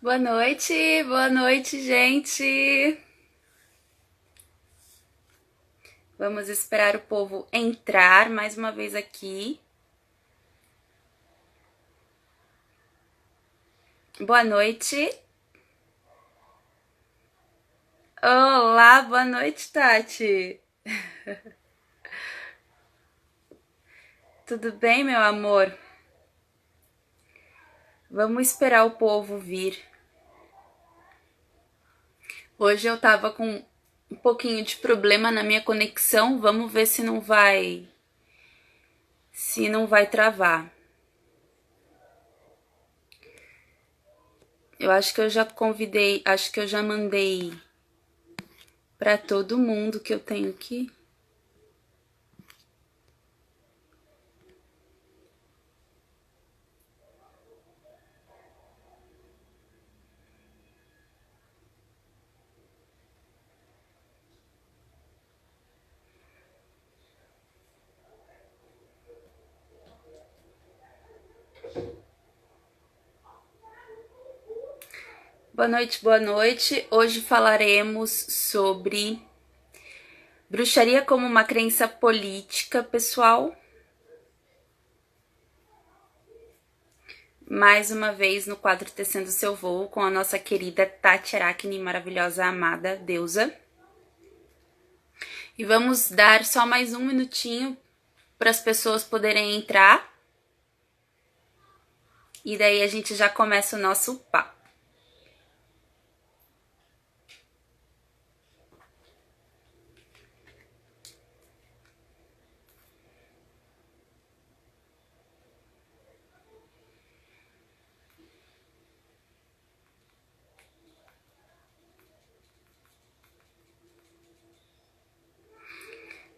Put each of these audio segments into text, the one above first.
Boa noite, gente. Vamos esperar o povo entrar mais uma vez aqui. Boa noite. Olá, boa noite, Tati. Tudo bem, meu amor? Vamos esperar o povo vir. Hoje eu tava com um pouquinho de problema na minha conexão. Vamos ver se não vai travar. Eu acho que eu já convidei, acho que eu já mandei para todo mundo que eu tenho aqui. Boa noite, boa noite. Hoje falaremos sobre bruxaria como uma crença política, pessoal. Mais uma vez no quadro Tecendo Seu Voo com a nossa querida Tati Aracne, maravilhosa, amada deusa. E vamos dar só mais um minutinho para as pessoas poderem entrar. E daí a gente já começa o nosso papo.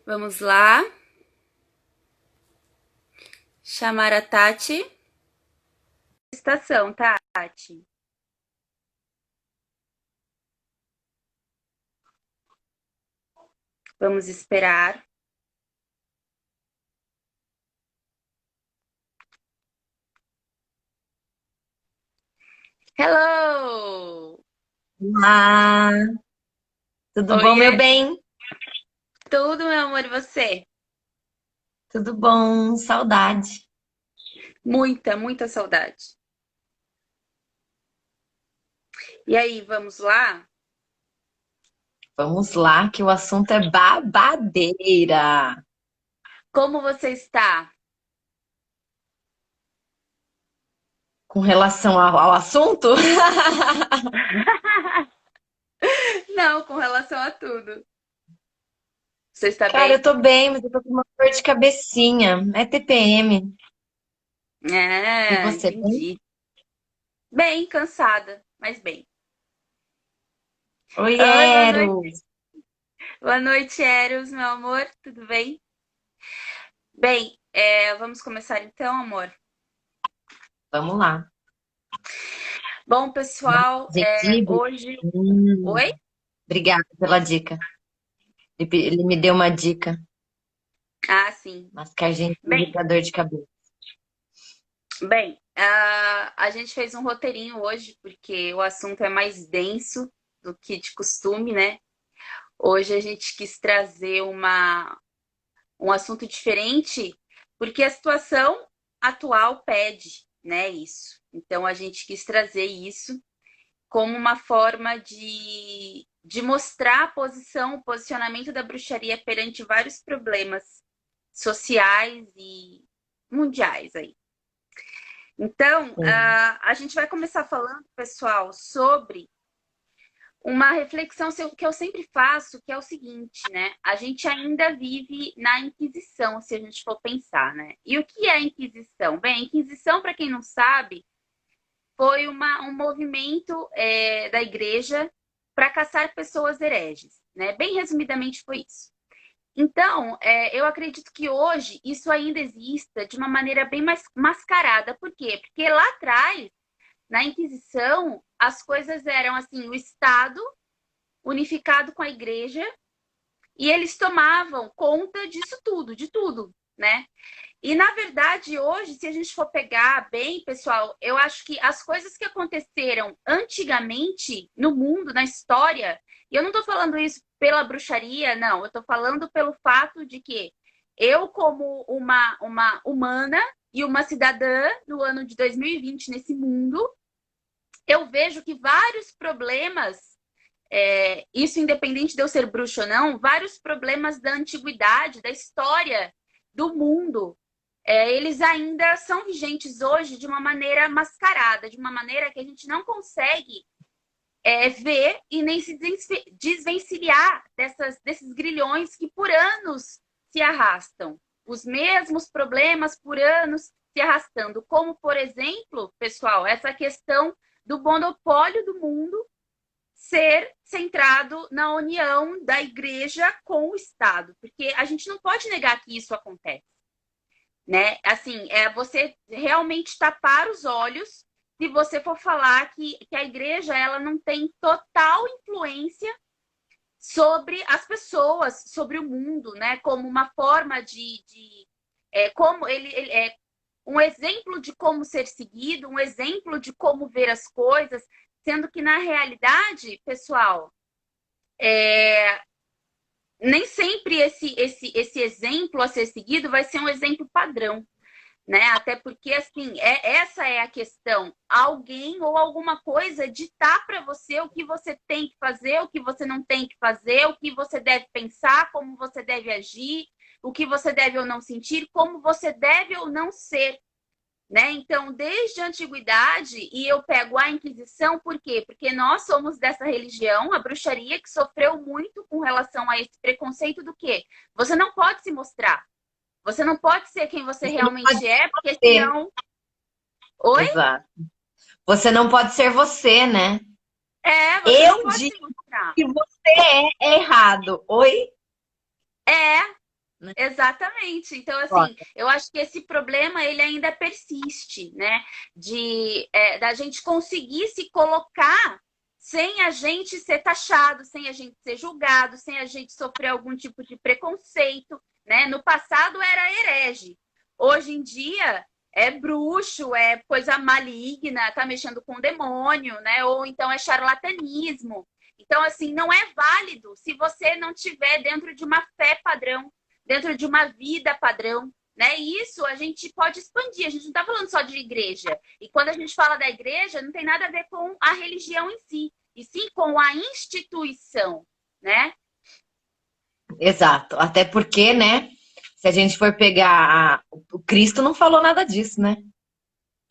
Vamos lá. Chamar a Tati. Estação, Tati. Vamos esperar. Hello! Olá, tudo bom, meu Oiê, bem? tudo, meu amor, e você? Tudo bom, saudade. Muita, muita saudade. E aí, vamos lá? Vamos lá, que o assunto é babadeira. Como você está? Com relação ao assunto, Não, com relação a tudo. Você está cara, bem? eu tô bem, mas eu tô com uma dor de cabecinha. É TPM. E Ah, você, bem? entendi. Bem, cansada, mas bem. Oi, Oi, boa noite. Eros. Boa noite, Eros, meu amor. Tudo bem? Bem, vamos começar então, amor. Vamos lá. Bom, pessoal, Positivo. hoje. Hum, Oi? Obrigada pela dica. Ele me deu uma dica, Ah, sim. mascargentinho Bem, pra dor de cabeça. bem, a gente fez um roteirinho hoje, porque o assunto é mais denso do que de costume, né? Hoje a gente quis trazer um assunto diferente, porque a situação atual pede, né, isso. Então a gente quis trazer isso como uma forma de mostrar a posição, o posicionamento da bruxaria perante vários problemas sociais e mundiais aí. Então, Sim. a gente vai começar falando, pessoal, sobre uma reflexão que eu sempre faço, que é o seguinte, né? A gente ainda vive na Inquisição, se a gente for pensar, né? E o que é a Inquisição? Bem, a Inquisição, para quem não sabe, foi um movimento da igreja para caçar pessoas hereges, né? Bem resumidamente foi isso. Então, eu acredito que hoje isso ainda exista de uma maneira bem mais mascarada. Por quê? Porque lá atrás, na Inquisição, as coisas eram assim, o Estado unificado com a igreja, e eles tomavam conta disso tudo, de tudo. né? E, na verdade, hoje, se a gente for pegar bem, pessoal, eu acho que as coisas que aconteceram antigamente no mundo, na história, e eu não estou falando isso pela bruxaria, não, eu estou falando pelo fato de que eu, como uma humana e uma cidadã no ano de 2020 nesse mundo, eu vejo que vários problemas, isso independente de eu ser bruxa ou não, vários problemas da antiguidade, da história do mundo, eles ainda são vigentes hoje de uma maneira mascarada, de uma maneira que a gente não consegue ver e nem se desvencilhar desses grilhões que por anos se arrastam. Os mesmos problemas por anos se arrastando. Como, por exemplo, pessoal, essa questão do monopólio do mundo ser centrado na união da igreja com o Estado. Porque a gente não pode negar que isso acontece. Né? Assim, você realmente tapar os olhos se você for falar que a igreja ela não tem total influência sobre as pessoas, sobre o mundo, né? Como uma forma como ele é um exemplo de como ser seguido, um exemplo de como ver as coisas, sendo que na realidade, pessoal, nem sempre esse exemplo a ser seguido vai ser um exemplo padrão, né? Até porque, assim, essa é a questão. Alguém ou alguma coisa ditar para você o que você tem que fazer, o que você não tem que fazer, o que você deve pensar, como você deve agir, o que você deve ou não sentir, como você deve ou não ser. Né? Então, desde a antiguidade, e eu pego a Inquisição, por quê? Porque nós somos dessa religião, a bruxaria, que sofreu muito com relação a esse preconceito do quê? Você não pode se mostrar. Você não pode ser quem você realmente é, porque senão... Oi? Exato. Você não pode ser você, né? Você eu não pode digo se mostrar. que você é errado. Oi? Exatamente. Então, assim, eu acho que esse problema ele ainda persiste, né? Da gente conseguir se colocar sem a gente ser taxado, sem a gente ser julgado, sem a gente sofrer algum tipo de preconceito, né? No passado era herege. Hoje em dia é bruxo, é coisa maligna, tá mexendo com o demônio, né? Ou então é charlatanismo. Então, assim, não é válido se você não tiver dentro de uma fé padrão, dentro de uma vida padrão, né? E isso a gente pode expandir. A gente não está falando só de igreja. E quando a gente fala da igreja, não tem nada a ver com a religião em si, e sim com a instituição, né? Exato. Até porque, né? Se a gente for pegar... O Cristo não falou nada disso, né?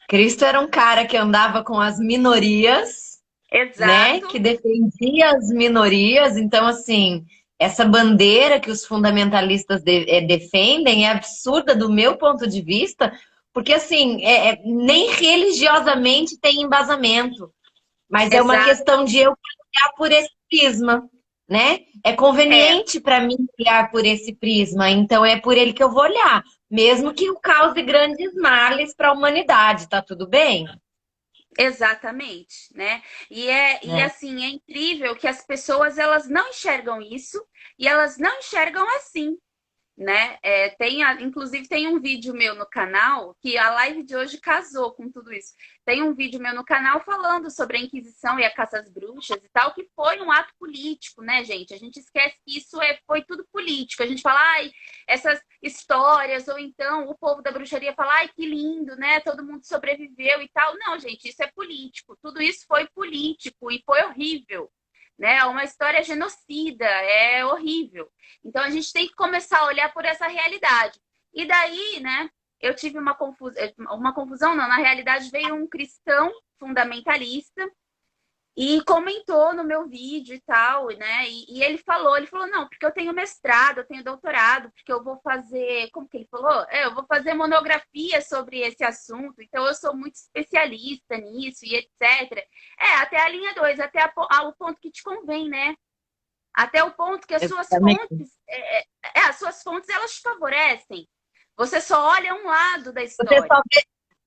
Cristo era um cara que andava com as minorias, né? Exato. Que defendia as minorias. Então, assim... Essa bandeira que os fundamentalistas defendem é absurda do meu ponto de vista, porque assim, nem religiosamente tem embasamento, mas é uma Exato. questão de eu olhar por esse prisma, né? É conveniente para mim olhar por esse prisma, então é por ele que eu vou olhar, mesmo que o cause grandes males para a humanidade, tá tudo bem? Exatamente, né? E assim, é incrível que as pessoas elas não enxergam isso e elas não enxergam assim, né? Inclusive tem um vídeo meu no canal que a live de hoje casou com tudo isso. Tem um vídeo meu no canal falando sobre a Inquisição e a caça às bruxas e tal, que foi um ato político, né, gente? A gente esquece que isso foi tudo político. A gente fala, ai, essas histórias, ou então o povo da bruxaria fala, ai, que lindo, né? Todo mundo sobreviveu e tal. Não, gente, isso é político. Tudo isso foi político e foi horrível. Né? Uma história genocida, é horrível. Então a gente tem que começar a olhar por essa realidade. E daí, né, eu tive uma confusão, não, na realidade veio um cristão fundamentalista e comentou no meu vídeo e tal, né? E ele falou, não, porque eu tenho mestrado, eu tenho doutorado, porque eu vou fazer, como que ele falou? Eu vou fazer monografia sobre esse assunto, então eu sou muito especialista nisso e etc. Até a linha 2, até o ponto que te convém, né? Até o ponto que as suas fontes, as suas fontes, elas te favorecem. Você só olha um lado da história.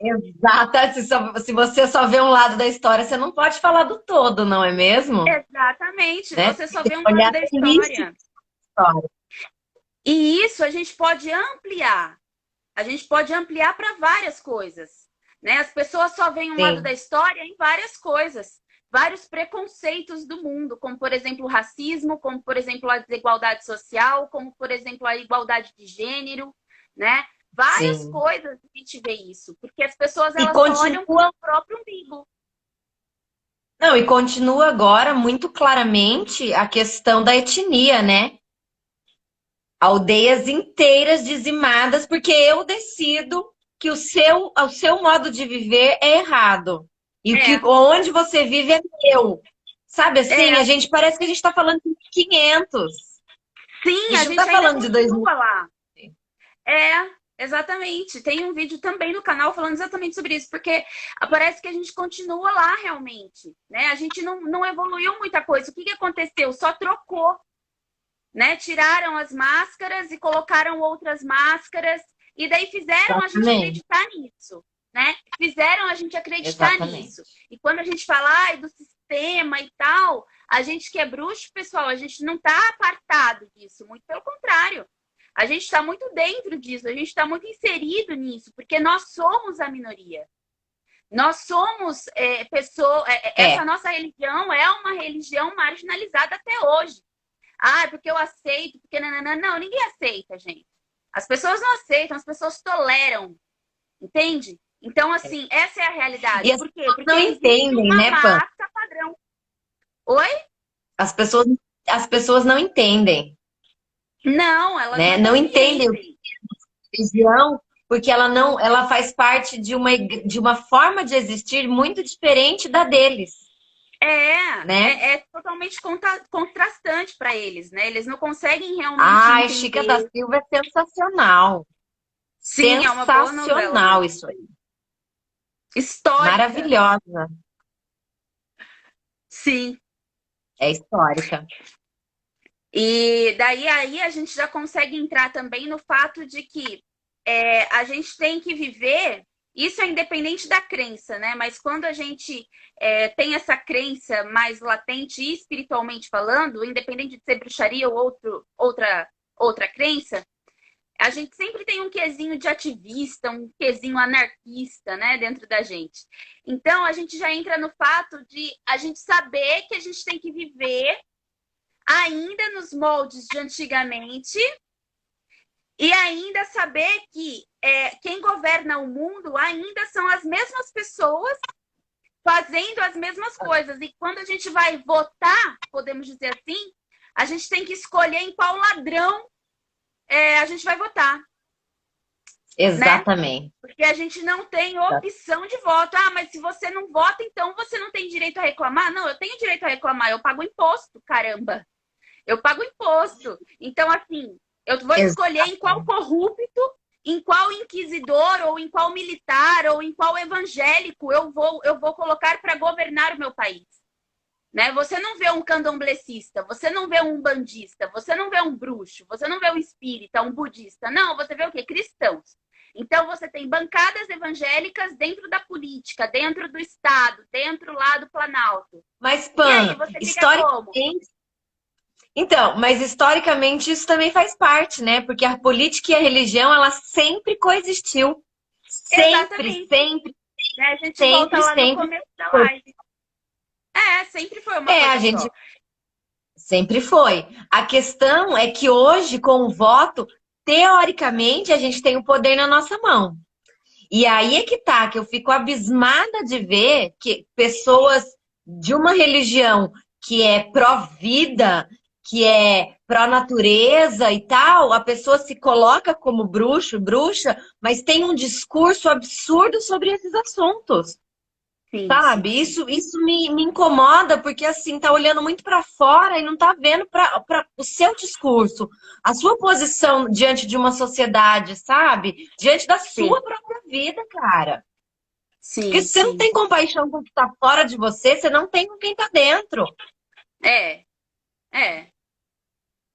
Exato. Se você só vê um lado da história, você não pode falar do todo, não é mesmo? Exatamente. Né? Você só vê um lado da história. E isso a gente pode ampliar. A gente pode ampliar para várias coisas, né? As pessoas só veem um lado Sim. da história em várias coisas, vários preconceitos do mundo, como, por exemplo, o racismo, como, por exemplo, a desigualdade social, como, por exemplo, a igualdade de gênero, né? Várias Sim. coisas a gente vê isso, porque as pessoas E elas só olham para continua, o próprio umbigo. não, e continua agora muito claramente a questão da etnia, né? Aldeias inteiras dizimadas porque eu decido que o seu modo de viver é errado. E o que É, onde você vive é meu. Sabe assim, é, a gente parece que a gente está falando de 500. A sim, a gente não está gente ainda falando de 2000. continua lá. É, exatamente. Tem um vídeo também no canal falando exatamente sobre isso, porque parece que a gente continua lá realmente, né? A gente não evoluiu muita coisa. O que aconteceu? Só trocou, né? Tiraram as máscaras e colocaram outras máscaras, e daí fizeram a gente Exatamente. acreditar nisso, né? Fizeram a gente acreditar nisso. Exatamente. E quando a gente fala ai, do sistema e tal, a gente que é bruxo, pessoal, a gente não está apartado disso, muito pelo contrário. A gente está muito dentro disso, a gente está muito inserido nisso, porque nós somos a minoria. Nós somos essa É, nossa religião é uma religião marginalizada até hoje. Ah, porque eu aceito, porque não, ninguém aceita, gente. As pessoas não aceitam, as pessoas toleram, entende? Então, assim, essa é a e realidade. as Por quê? pessoas Porque não existe entendem, uma né, Pan? massa padrão. Oi? As pessoas, as pessoas não entendem, Não, elas né? não Não entendem o que compreendem. é religião, porque ela não, ela faz parte de uma forma de existir muito diferente da deles, né? É totalmente contrastante para eles, né? Eles não conseguem realmente Ai, Chica da entender. Silva é sensacional. Sim, é uma boa novela Sensacional mesmo. isso aí. Histórica. Maravilhosa. Sim. É histórica. E daí aí a gente já consegue entrar também no fato de que a gente tem que viver, isso é independente da crença, né? Mas quando a gente tem essa crença mais latente e espiritualmente falando, independente de ser bruxaria ou outra crença, a gente sempre tem um quesinho de ativista, um quesinho anarquista, né, dentro da gente. Então a gente já entra no fato de a gente saber que a gente tem que viver ainda nos moldes de antigamente e ainda saber que quem governa o mundo ainda são as mesmas pessoas fazendo as mesmas coisas. E quando a gente vai votar, podemos dizer assim, a gente tem que escolher em qual ladrão a gente vai votar, né? Exatamente. Porque a gente não tem opção de voto. Ah, mas se você não vota, então você não tem direito a reclamar? Não, eu tenho direito a reclamar, eu pago imposto, caramba. Eu pago imposto. Então, assim, eu vou escolher em qual Exatamente. corrupto, em qual inquisidor, ou em qual militar, ou em qual evangélico eu vou colocar para governar o meu país. Né? Você não vê um candomblecista, você não vê um umbandista, você não vê um bruxo, você não vê um espírita, um budista. Não, você vê o quê? Cristãos. Então, você tem bancadas evangélicas dentro da política, dentro do Estado, dentro lá do Planalto. Mas, E aí, Pan, você fica como? historicamente. Então, mas historicamente isso também faz parte, né? Porque a política e a religião, ela sempre coexistiu. Sempre, Exatamente. sempre, Né? A gente volta sempre, lá no sempre. começo da live. Sempre foi uma A coisa gente só. sempre foi. A questão é que hoje, com o voto, teoricamente, a gente tem o poder na nossa mão. E aí é que tá, que eu fico abismada de ver que pessoas de uma religião que é pró-vida, que é pró-natureza e tal, a pessoa se coloca como bruxo, bruxa, mas tem um discurso absurdo sobre esses assuntos. Sim, sim, Sabe? sim. Isso me incomoda, porque assim, tá olhando muito para fora e não tá vendo para o seu discurso, a sua posição diante de uma sociedade, sabe? Diante da Sim, sua própria vida, cara. Porque sim, se você não sim. tem compaixão com o que tá fora de você, você não tem com quem tá dentro. É, é.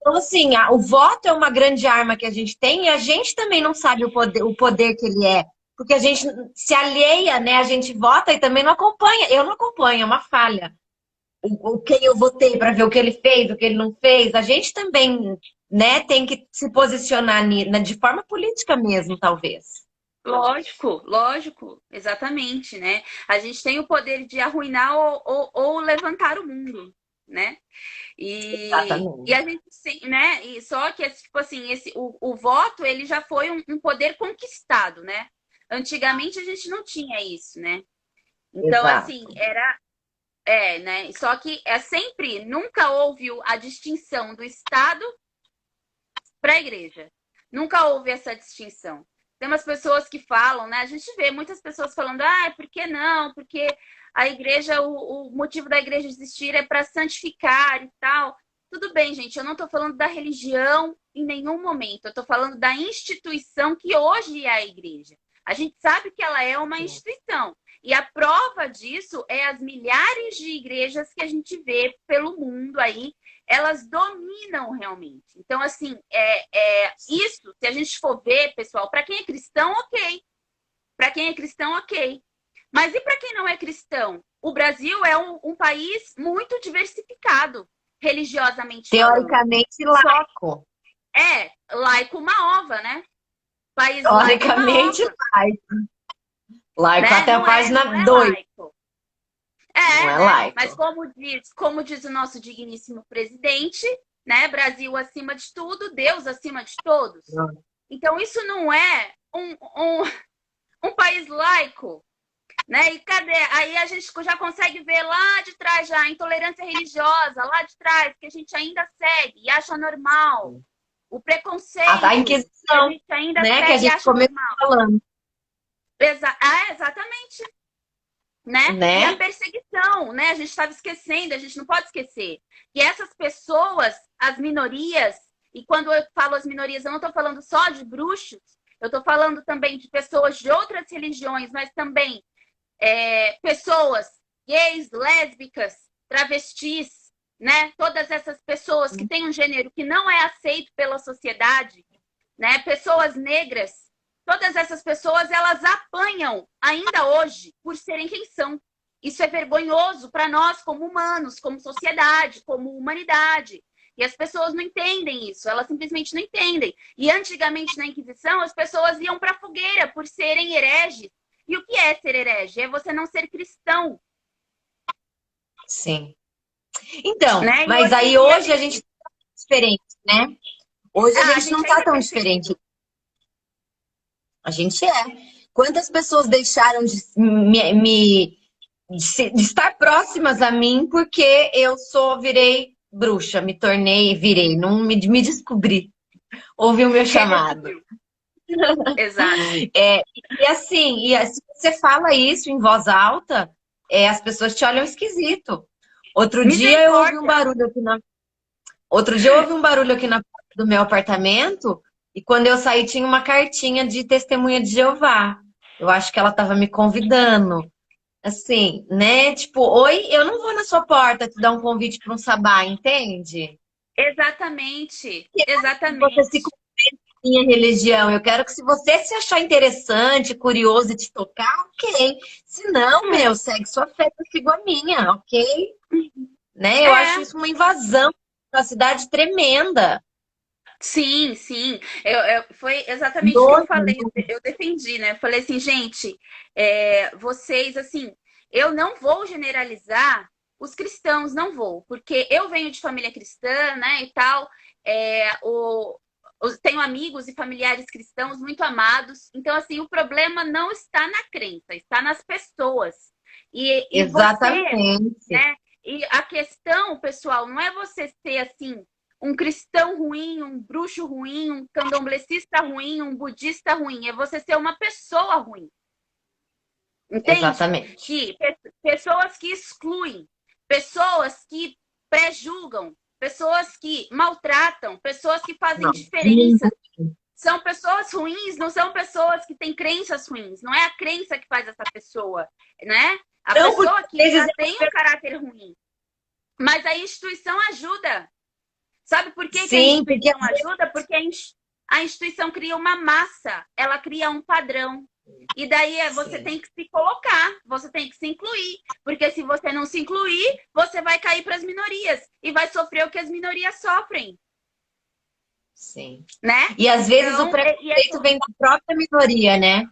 Então, assim, o voto é uma grande arma que a gente tem e a gente também não sabe o poder que ele é. Porque a gente se alheia, né? A gente vota e também não acompanha. Eu não acompanho, é uma falha. Quem eu votei para ver o que ele fez, o que ele não fez. A gente também. né, tem que se posicionar de forma política mesmo, talvez. Lógico, lógico, exatamente, né? A gente tem o poder de arruinar ou levantar o mundo, né? E Exatamente. a gente, né? E só que, tipo assim, o voto, ele já foi um poder conquistado, né? Antigamente a gente não tinha isso, né? Então, assim, Exato. né? Só que nunca houve a distinção do Estado para a igreja. Nunca houve essa distinção. Tem umas pessoas que falam, né? A gente vê muitas pessoas falando, por que não? Porque a igreja, o motivo da igreja existir é para santificar e tal. Tudo bem, gente, eu não estou falando da religião em nenhum momento. Eu estou falando da instituição que hoje é a igreja. A gente sabe que ela é uma instituição. E a prova disso é as milhares de igrejas que a gente vê pelo mundo aí, elas dominam realmente. Então, assim, isso, se a gente for ver, pessoal, para quem é cristão, ok. Para quem é cristão, ok. Mas e para quem não é cristão? O Brasil é um país muito diversificado, religiosamente falando. Teoricamente Só laico. laico uma ova, né? País laico uma Teoricamente ova, laico. Laico né? até a Não página é 2. laico. Não é Né? Mas laico. como diz o nosso digníssimo presidente, né? Brasil acima de tudo, Deus acima de todos. Então, isso não é um país laico, né? E cadê? Aí a gente já consegue ver lá de trás já a intolerância religiosa, lá de trás, que a gente ainda segue e acha normal. O A preconceito, que a Inquisição, gente ainda né? Que a segue e gente acha começou normal. falando, Exatamente. Né? E a né? perseguição, né? A gente estava esquecendo, a gente não pode esquecer. E essas pessoas, as minorias, e quando eu falo as minorias, eu não estou falando só de bruxos, eu estou falando também de pessoas de outras religiões, mas também pessoas gays, lésbicas, travestis, né? Todas essas pessoas que têm um gênero que não é aceito pela sociedade, né? Pessoas negras, todas essas pessoas elas apanham ainda hoje por serem quem são. Isso é vergonhoso para nós como humanos, como sociedade, como humanidade. E as pessoas não entendem isso, elas simplesmente não entendem. E antigamente na Inquisição as pessoas iam para a fogueira por serem hereges. E o que é ser herege? É você não ser cristão, Sim. Então, né? E mas hoje em aí dia a hoje a gente, gente tá diferente, né? Hoje a a gente não gente tá ainda é tão perseguido. diferente. A gente é. Quantas pessoas deixaram de estar próximas a mim porque virei bruxa, me tornei, virei, não me descobri, ouvi o meu chamado. Exato. E assim, se você fala isso em voz alta, as pessoas te olham esquisito. Outro dia eu ouvi um Misericórdia. barulho aqui na, Outro dia eu ouvi um barulho aqui na porta do meu apartamento e quando eu saí tinha uma cartinha de testemunha de Jeová. Eu acho que ela estava me convidando. Assim, né? Tipo, oi, eu não vou na sua porta te dar um convite para um sabá, entende? Exatamente. Se você se Exatamente. convence em minha religião, eu quero que se você se achar interessante, curioso e te tocar, ok. Se não, meu, segue sua fé, eu sigo a minha, ok? Né? Eu acho É, isso uma invasão, uma cidade tremenda. sim, sim. Foi exatamente o que eu Nojo. falei, eu defendi, né? Eu falei assim, gente, vocês, assim, eu não vou generalizar os cristãos, não vou, porque eu venho de família cristã, né, e tal, tenho amigos e familiares cristãos muito amados, então, assim, o problema não está na crença, está nas pessoas. E você, Exatamente. né? E a questão, pessoal, não é você ser assim um cristão ruim, um bruxo ruim, um candomblecista ruim, um budista ruim. É você ser uma pessoa ruim. Entende? Exatamente. Pessoas que excluem, pessoas que prejulgam, pessoas que maltratam, pessoas que fazem Não. diferença. São pessoas ruins, não são pessoas que têm crenças ruins. Não é a crença que faz essa pessoa, né? A Não, porque pessoa que às já vezes tem um caráter ruim. Mas a instituição ajuda. Sabe por que que a sim, porque instituição ajuda? Porque a instituição cria uma massa, ela cria um padrão. E daí você sim, tem que se colocar, você tem que se incluir. Porque se você não se incluir, você vai cair para as minorias e vai sofrer o que as minorias sofrem. Sim. né? E às vezes o Então, preconceito vem da própria minoria, né?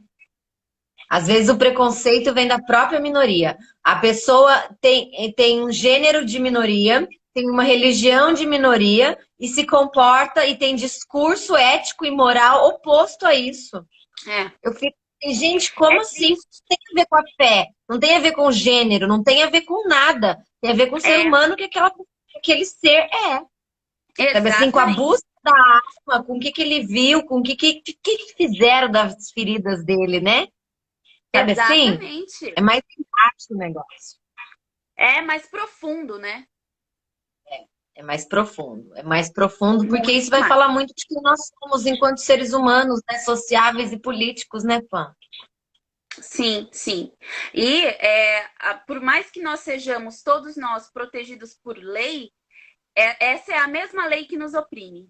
Às vezes o preconceito vem da própria minoria. A pessoa tem um gênero de minoria, tem uma religião de minoria e se comporta e tem discurso ético e moral oposto a isso. é, Eu fico assim, gente, como é assim? Isso triste. não tem a ver com a fé, não tem a ver com o gênero, não tem a ver com nada. Tem a ver com o ser É, humano que aquele ser é. Sabe assim, com a exatamente. busca da alma, com o que ele viu, com o que fizeram das feridas dele, né? Sabe assim? Exatamente. É mais empático o negócio. É mais profundo, né? É mais profundo. É mais profundo porque Muito isso vai mais. falar muito de quem nós somos enquanto seres humanos, né? Sociáveis e políticos, né, Pan? Sim, sim. E por mais que nós sejamos, todos nós, protegidos por lei, essa é a mesma lei que nos oprime.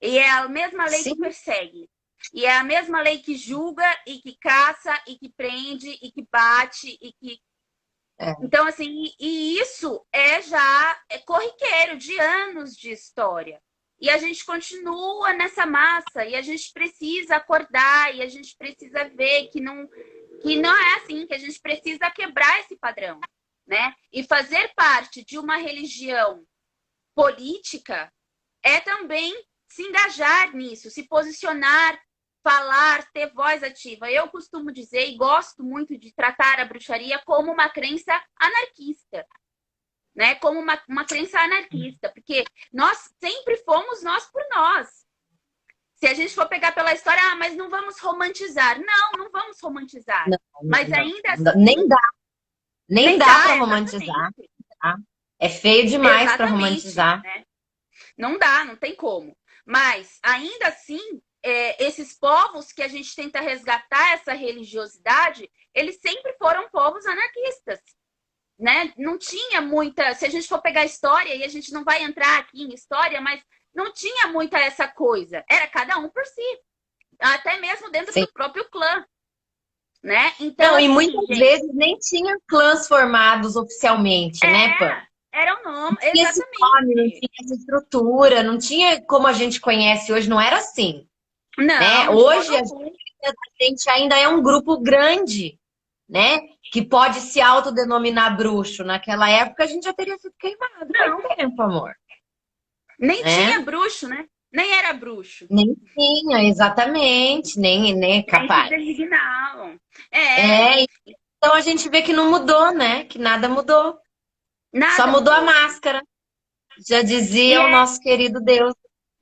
E é a mesma lei que Sim, persegue. E é a mesma lei que julga e que caça e que prende e que bate e que. é. Então, assim, e isso já corriqueiro de anos de história. E a gente continua nessa massa, e a gente precisa acordar, e a gente precisa ver que não é assim, que a gente precisa quebrar esse padrão, né? E fazer parte de uma religião política é também se engajar nisso, se posicionar, falar, ter voz ativa. Eu costumo dizer e gosto muito de tratar a bruxaria como uma crença anarquista, né? Como uma crença anarquista, porque nós sempre fomos nós por nós. Se a gente for pegar pela história, mas não vamos romantizar. Não, não vamos romantizar. Não, Mas não, ainda não dá. assim, Nem nem dá para dá, romantizar, exatamente. tá? É feio demais para Exatamente, romantizar. né? Não dá, não tem como. Mas, ainda assim, esses povos que a gente tenta resgatar essa religiosidade, eles sempre foram povos anarquistas, né? Não tinha muita. Se a gente for pegar a história, e a gente não vai entrar aqui em história, mas não tinha muita essa coisa. Era cada um por si, até mesmo dentro Sim. do próprio clã, né? Então, Não, e assim, muitas gente, vezes nem tinha clãs formados oficialmente, né, Pan? era o nome, Tinha esse nome, não exatamente. tinha essa estrutura, não tinha como a gente conhece hoje, não era assim, né? Não, de Hoje modo algum. a gente ainda é um grupo grande, né? Que pode se autodenominar bruxo. Naquela época a gente já teria sido queimado faz Não, tempo, amor, nem tinha né? bruxo, né? Nem era bruxo. Nem tinha, exatamente, nem Nem se capaz. designavam. É, É, então a gente vê que não mudou, né? Que nada mudou. Só nada mudou a mudou. máscara. Já E dizia o nosso querido Deus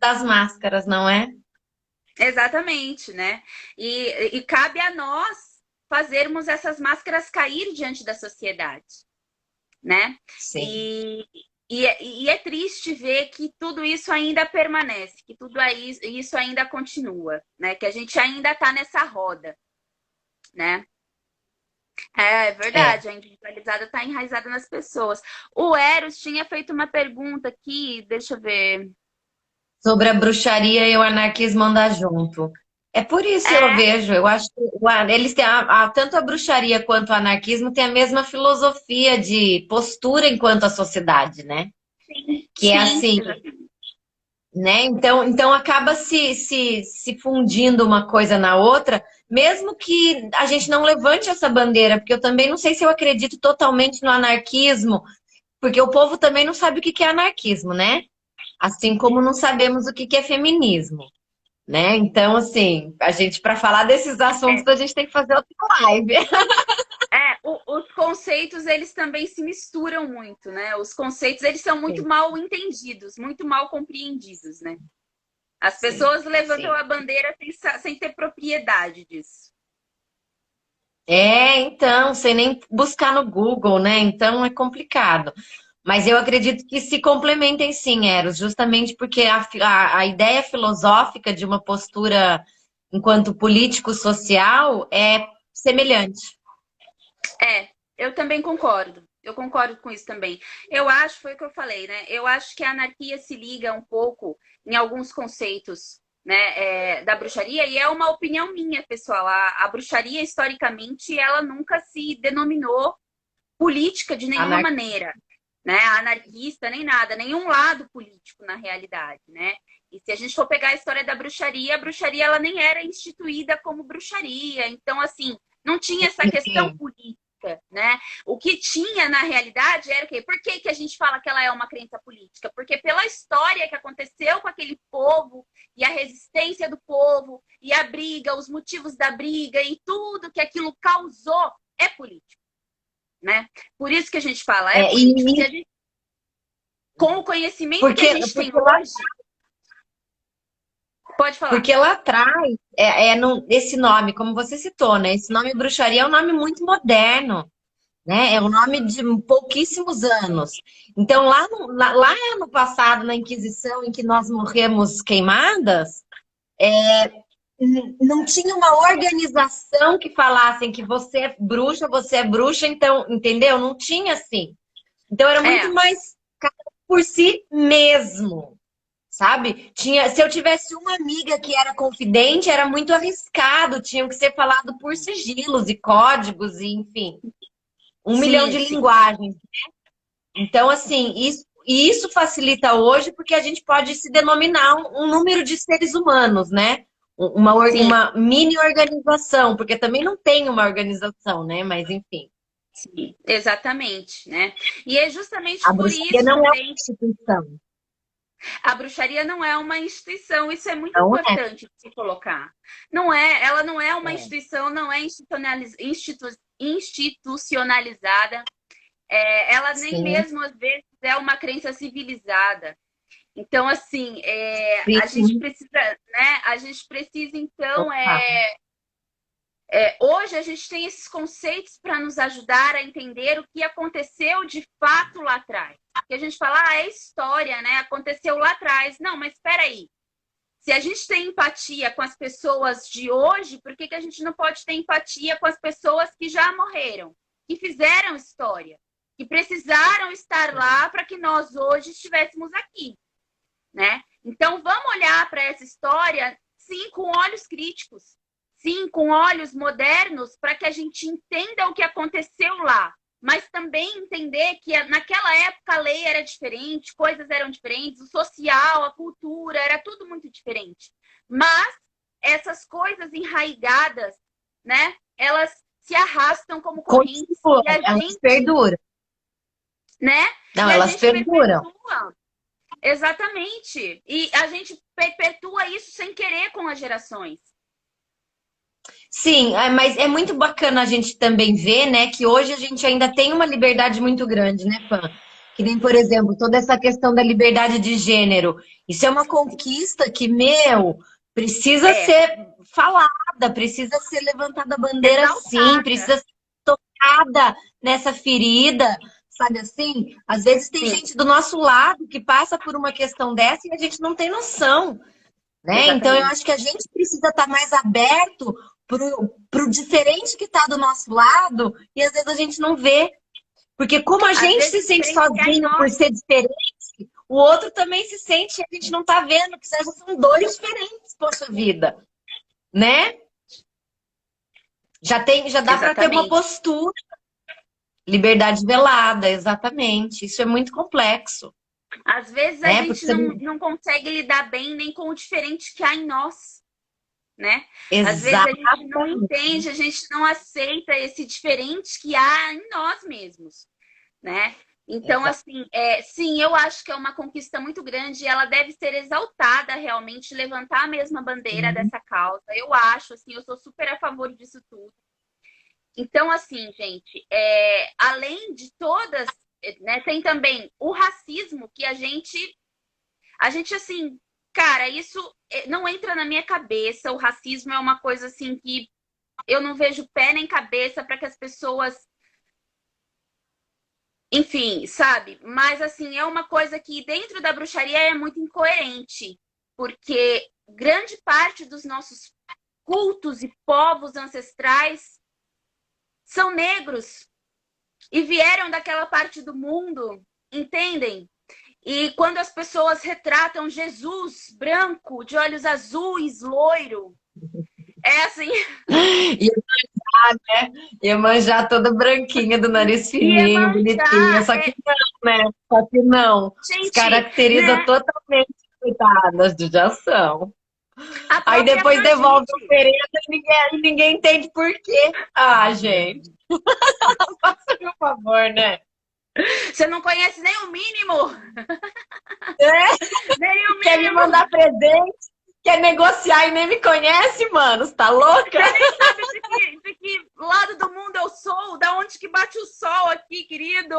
das máscaras, não é? exatamente, né? E cabe a nós fazermos essas máscaras cair diante da sociedade, né? Sim. E é triste ver que tudo isso ainda permanece, que tudo isso ainda continua, né? Que a gente ainda está nessa roda, né? É É. verdade, a individualizada está enraizada nas pessoas. O Eros tinha feito uma pergunta aqui, deixa eu ver. Sobre a bruxaria e o anarquismo andar junto. É por isso eu É, vejo, eu acho que eles têm tanto a bruxaria quanto o anarquismo têm a mesma filosofia de postura enquanto a sociedade, né? sim, Que é sim, assim, exatamente. né? Então acaba se fundindo uma coisa na outra, mesmo que a gente não levante essa bandeira, porque eu também não sei se eu acredito totalmente no anarquismo, porque o povo também não sabe o que que é anarquismo, né? Assim como não sabemos o que que é feminismo, né? Então, assim, a gente, para falar desses assuntos, a gente tem que fazer outra live. Os conceitos, eles também se misturam muito, né? Os conceitos, eles são muito Sim, mal entendidos, muito mal compreendidos, né? As sim, pessoas levantam sim. a bandeira sem ter propriedade disso. É, então, sem nem buscar no Google, né? Então é complicado. Mas eu acredito que se complementem sim, Eros, justamente porque a ideia filosófica de uma postura enquanto político-social é semelhante. Eu também concordo. Eu concordo com isso também. Eu acho, foi o que eu falei, né? Eu acho que a anarquia se liga um pouco em alguns conceitos, né, da bruxaria, e é uma opinião minha, pessoal. A bruxaria, historicamente, ela nunca se denominou política de nenhuma Anar- maneira. né, anarquista, nem nada, nenhum lado político na realidade, né? E se a gente for pegar a história da bruxaria, a bruxaria ela nem era instituída como bruxaria, então assim, não tinha essa questão Sim. política, né? O que tinha na realidade era o quê? Por que que a gente fala que ela é uma crença política? Porque pela história que aconteceu com aquele povo e a resistência do povo e a briga, os motivos da briga e tudo que aquilo causou é político, né? Por isso que a gente fala, é É, político. Se a gente, com o conhecimento que a gente tem porque lá, hoje, pode falar. porque lá atrás, esse nome, como você citou, né? Esse nome bruxaria é um nome muito moderno, né? É um nome de pouquíssimos anos. Então, lá no passado, na Inquisição, em que nós morremos queimadas, não tinha uma organização que falassem que você é bruxa, então, entendeu? Não tinha assim. Então, era muito É, mais cada um por si mesmo. Sabe? Se eu tivesse uma amiga que era confidente, era muito arriscado, tinham que ser falado por sigilos e códigos, e enfim, 1 milhão de sim, sim. linguagens. Então, assim, isso facilita hoje porque a gente pode se denominar um número de seres humanos, né? Sim, Uma mini organização, porque também não tem uma organização, né? Mas enfim, sim, exatamente, né? E é justamente a por bruxaria isso não é uma também instituição. a bruxaria não é uma instituição, isso é muito Não é. importante de se colocar. Não é, ela não é uma É. instituição, não é institucionalizada, ela nem Sim, mesmo às vezes é uma crença civilizada. Então, assim, a gente sim. precisa, né? A gente precisa, então, Total. hoje a gente tem esses conceitos para nos ajudar a entender o que aconteceu de fato lá atrás. Que a gente fala, é história, né? Aconteceu lá atrás. Não, mas espera aí. Se a gente tem empatia com as pessoas de hoje, por que que a gente não pode ter empatia com as pessoas que já morreram, que fizeram história, que precisaram estar lá para que nós hoje estivéssemos aqui, né? Então vamos olhar para essa história, sim, com olhos críticos, sim, com olhos modernos, para que a gente entenda o que aconteceu lá, mas também entender que naquela época a lei era diferente, coisas eram diferentes, o social, a cultura, era tudo muito diferente. Mas essas coisas enraigadas, né, elas se arrastam como correntes Continua, e a elas gente, perduram. né, Não, e a elas gente perduram. perpetua. Exatamente. E a gente perpetua isso sem querer com as gerações. Sim, mas é muito bacana a gente também ver, né, que hoje a gente ainda tem uma liberdade muito grande, né, Pan? Que nem, por exemplo, toda essa questão da liberdade de gênero. Isso é uma conquista que, meu, precisa É, ser falada, precisa ser levantada a bandeira sim, exaltada. precisa ser tocada nessa ferida, sabe assim? Às vezes tem Sim, gente do nosso lado que passa por uma questão dessa e a gente não tem noção, né? Então eu exatamente. acho que a gente precisa estar mais aberto pro diferente que está do nosso lado e às vezes a gente não vê. Porque como a Às gente vezes se sente diferente que há em sozinho por nós. ser diferente, o outro também se sente e a gente não tá vendo que são dois diferentes, poxa vida, né? Já dá para ter uma Exatamente. postura, liberdade velada, exatamente. Isso é muito complexo, Às vezes a né? Porque gente você não consegue lidar bem nem com o diferente que há em nós, né? Às vezes a gente não exatamente. entende, a gente não aceita esse diferente que há em nós mesmos, né? Então, Exato. assim, sim, eu acho que é uma conquista muito grande e ela deve ser exaltada realmente, levantar a mesma bandeira dessa causa. Eu acho, assim, eu sou super a favor disso tudo. Então, assim, gente, além de todas, né, tem também o racismo que a gente, assim, cara, isso não entra na minha cabeça. O racismo é uma coisa, assim, que eu não vejo pé nem cabeça para que as pessoas, enfim, sabe? Mas, assim, é uma coisa que dentro da bruxaria é muito incoerente, porque grande parte dos nossos cultos e povos ancestrais são negros e vieram daquela parte do mundo, entendem? E quando as pessoas retratam Jesus branco, de olhos azuis, loiro, É assim, Iemanjá, né? Iemanjá toda branquinha, do nariz fininho, bonitinha. Iemanjá, Só que não, né? Só que não. gente, Descaracteriza né? totalmente, coitadas de judiação. A Aí própria depois devolve a Afrodite. oferenda e ninguém entende por quê. Ah, gente, faça meu favor, né? Você não conhece nem o mínimo. É, Nem o quer me mínimo. mandar presente, quer negociar e nem me conhece, mano? Você tá louca? Você nem sabe de que lado do mundo eu sou, da onde que bate o sol aqui, querido.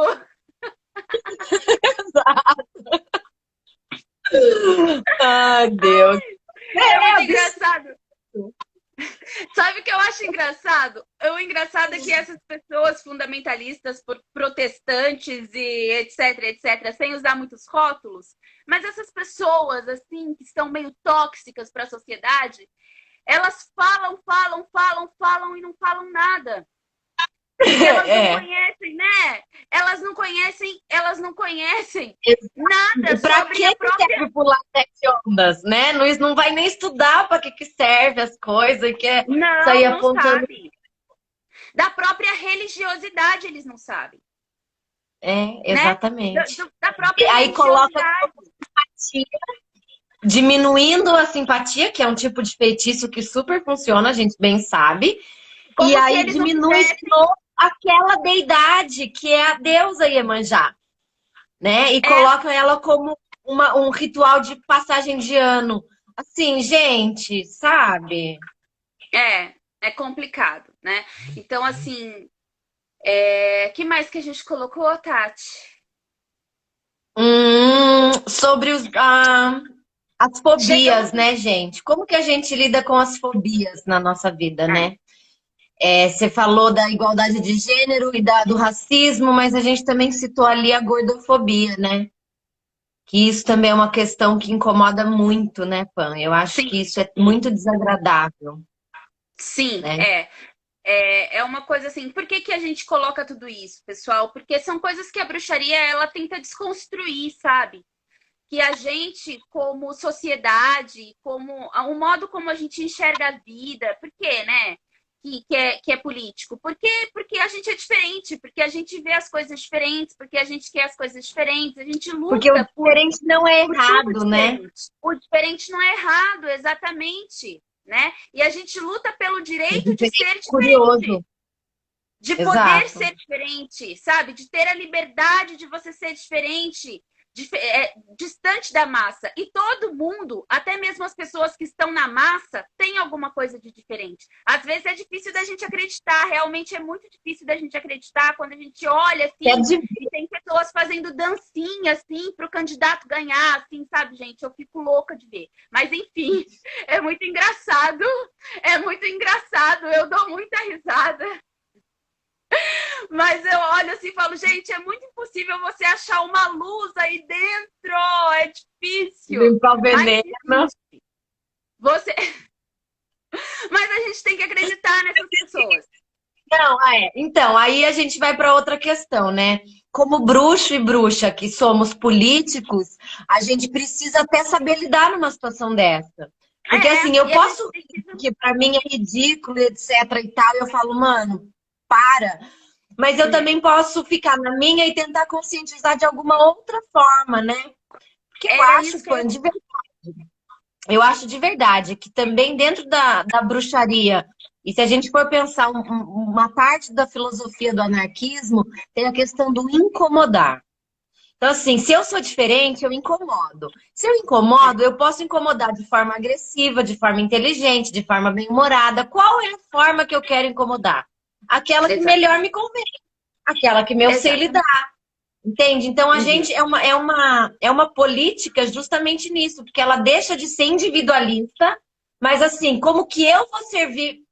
Ai, Deus. É É muito absurdo. engraçado. Sabe o que eu acho engraçado? O engraçado é que essas pessoas fundamentalistas, protestantes e etc, etc, sem usar muitos rótulos, mas essas pessoas, assim, que são meio tóxicas para a sociedade, elas falam, falam, falam, falam e não falam nada. Porque elas não É. conhecem, né? Elas não conhecem nada Para sobre que a que própria. serve pular sete ondas, né? Luiz não vai nem estudar para que serve as coisas e quer sair Não, não apontando. sabe. Da própria religiosidade eles não sabem, É, né? exatamente. Da E própria aí coloca religiosidade. simpatia, diminuindo a simpatia, que é um tipo de feitiço que super funciona, a gente bem sabe. E Como se aí eles não diminui de tivessem. novo aquela deidade que é a deusa Iemanjá, né? E É, colocam ela como um ritual de passagem de ano. Assim, gente, sabe? é complicado, né? Então, assim, que mais que a gente colocou, Tati? Sobre as fobias, Chegamos. né, gente? Como que a gente lida com as fobias na nossa vida, É, né? Você falou da igualdade de gênero e do racismo, mas a gente também citou ali a gordofobia, né? Que isso também é uma questão que incomoda muito, né, Pan? Eu acho sim, que isso é muito desagradável, sim, né? é uma coisa assim. Por que que a gente coloca tudo isso, pessoal? Porque são coisas que a bruxaria ela tenta desconstruir, sabe? Que a gente, como sociedade, como o modo como a gente enxerga a vida, por quê, né? Que é político. Porque a gente é diferente, porque a gente vê as coisas diferentes, porque a gente quer as coisas diferentes, a gente Porque o luta diferente não é por tudo errado, né? diferente. O diferente não é errado, exatamente, né? E a gente luta pelo O direito de diferente ser é curioso. diferente, de poder Exato. ser diferente, sabe? De ter a liberdade de você ser diferente, distante da massa. E todo mundo, até mesmo as pessoas que estão na massa, tem alguma coisa de diferente. Às vezes é difícil da gente acreditar, realmente é muito difícil da gente acreditar quando a gente olha É assim e tem pessoas fazendo dancinha assim para o candidato ganhar, assim, sabe, gente? Eu fico louca de ver. Mas enfim, é muito engraçado, é muito engraçado, eu dou muita risada. Mas eu olho assim e falo, gente, é muito impossível você achar uma luz aí dentro. É difícil. limpar o Mas veneno. existe. Você... Mas a gente tem que acreditar nessas pessoas. Não, então, aí a gente vai para outra questão, né? Como bruxo e bruxa que somos políticos, a gente precisa até saber lidar numa situação dessa. Porque assim, eu E a gente posso precisa. que para mim é ridículo, etc e tal, eu falo, mano, para. Mas eu também posso ficar na minha e tentar conscientizar de alguma outra forma, né? Porque eu Era acho, isso que eu Pan, eu acho de verdade que também dentro da bruxaria, e se a gente for pensar uma parte da filosofia do anarquismo, tem a questão do incomodar. Então, assim, se eu sou diferente, eu incomodo. Se eu ia. incomodo, eu posso incomodar de forma agressiva, de forma inteligente, de forma bem-humorada. Qual é a forma que eu quero incomodar? Aquela que melhor Exatamente. me convém, aquela que eu sei Exatamente. lidar. Entende? Então a Uhum. gente é uma política justamente nisso, porque ela deixa de ser individualista, mas assim, como que eu vou servir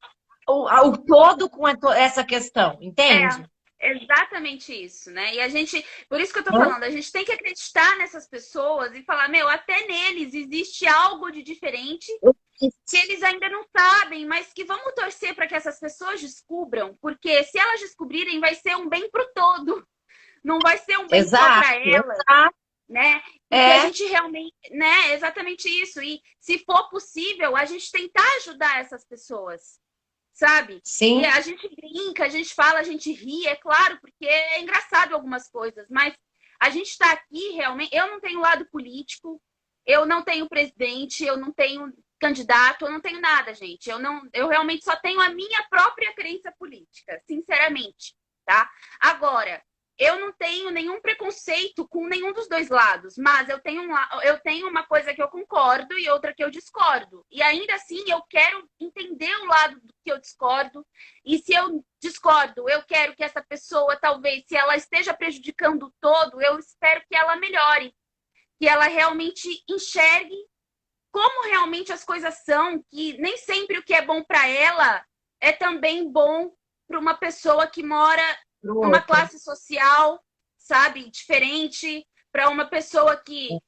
o todo com essa questão, entende? Exatamente isso, né? E a gente, por isso que eu tô Hã? falando, a gente tem que acreditar nessas pessoas e falar, meu, até neles existe algo de diferente que eles ainda não sabem, mas que vamos torcer para que essas pessoas descubram, porque se elas descobrirem, vai ser um bem para o todo, não vai ser um bem só Exato, para elas, exato. né? E que a É, gente realmente, né? Exatamente isso. E se for possível, a gente tentar ajudar essas pessoas, sabe? E sim. a gente brinca, a gente fala, a gente ri, é claro, porque é engraçado algumas coisas, mas a gente está aqui realmente. Eu não tenho lado político, eu não tenho presidente, eu não tenho candidato, eu não tenho nada, gente. Eu realmente só tenho a minha própria crença política, sinceramente, tá? Agora, eu não tenho nenhum preconceito com nenhum dos dois lados, mas eu tenho uma coisa que eu concordo e outra que eu discordo. E ainda assim eu quero entender o lado do que eu discordo. E se eu discordo, eu quero que essa pessoa, talvez, se ela esteja prejudicando o todo, eu espero que ela melhore, que ela realmente enxergue como realmente as coisas são, que nem sempre o que é bom para ela é também bom para uma pessoa que mora Pro numa outro. classe social, sabe, diferente, para uma pessoa que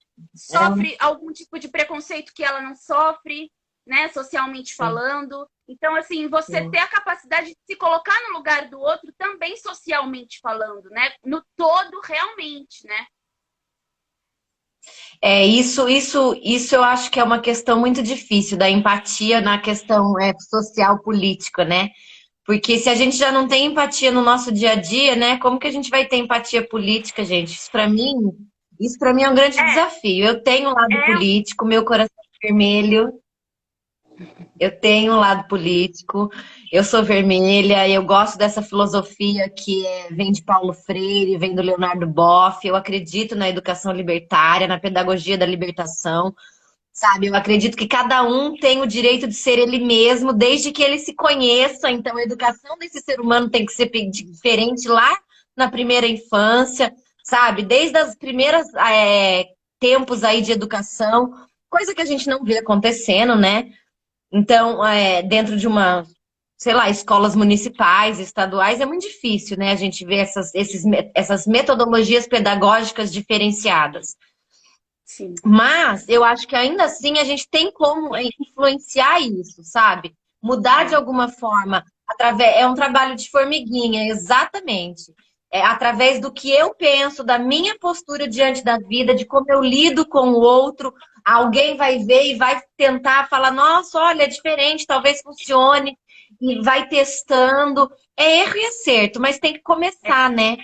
É, sofre algum tipo de preconceito que ela não sofre, né, socialmente sim, falando. Então, assim, você ter sim. a capacidade de se colocar no lugar do outro também socialmente falando, né, no todo realmente, né? Isso eu acho que é uma questão muito difícil da empatia na questão social política, né? Porque se a gente já não tem empatia no nosso dia a dia, né? Como que a gente vai ter empatia política, gente? Isso para mim é um grande É, desafio. Eu tenho um lado é, político, meu coração é vermelho, eu tenho um lado político, eu sou vermelha, eu gosto dessa filosofia vem de Paulo Freire, vem do Leonardo Boff, eu acredito na educação libertária, na pedagogia da libertação, sabe? Eu acredito que cada um tem o direito de ser ele mesmo, desde que ele se conheça. Então, a educação desse ser humano tem que ser diferente lá na primeira infância, sabe? Desde as primeiras tempos aí de educação, coisa que a gente não vê acontecendo, né? Então, dentro de sei lá, escolas municipais, estaduais, é muito difícil, né? A gente ver essas metodologias pedagógicas diferenciadas. sim, Mas eu acho que ainda assim a gente tem como influenciar isso, sabe? Mudar de é, alguma forma. É um trabalho de formiguinha, exatamente. É através do que eu penso, da minha postura diante da vida, de como eu lido com o outro. Alguém vai ver e vai tentar falar: nossa, olha, é diferente, talvez funcione. E vai testando. É erro e acerto, mas tem que é, começar, né?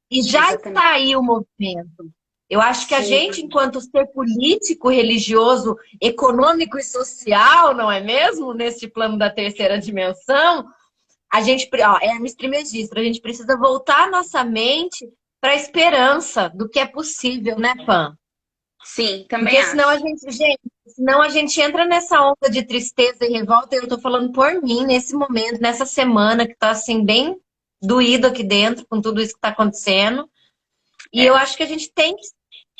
E já exatamente. está aí o movimento. Eu acho que a gente, Sim, enquanto ser político, religioso, econômico e social, não é mesmo? Neste plano da terceira dimensão, Hermes Trismegisto, a gente precisa voltar a nossa mente para a esperança do que é possível, né, Pan? sim, também Porque acho. senão a gente entra nessa onda de tristeza e revolta, e eu tô falando por mim, nesse momento, nessa semana que tá assim, bem doído aqui dentro com tudo isso que tá acontecendo. E eu É, acho que a gente tem que,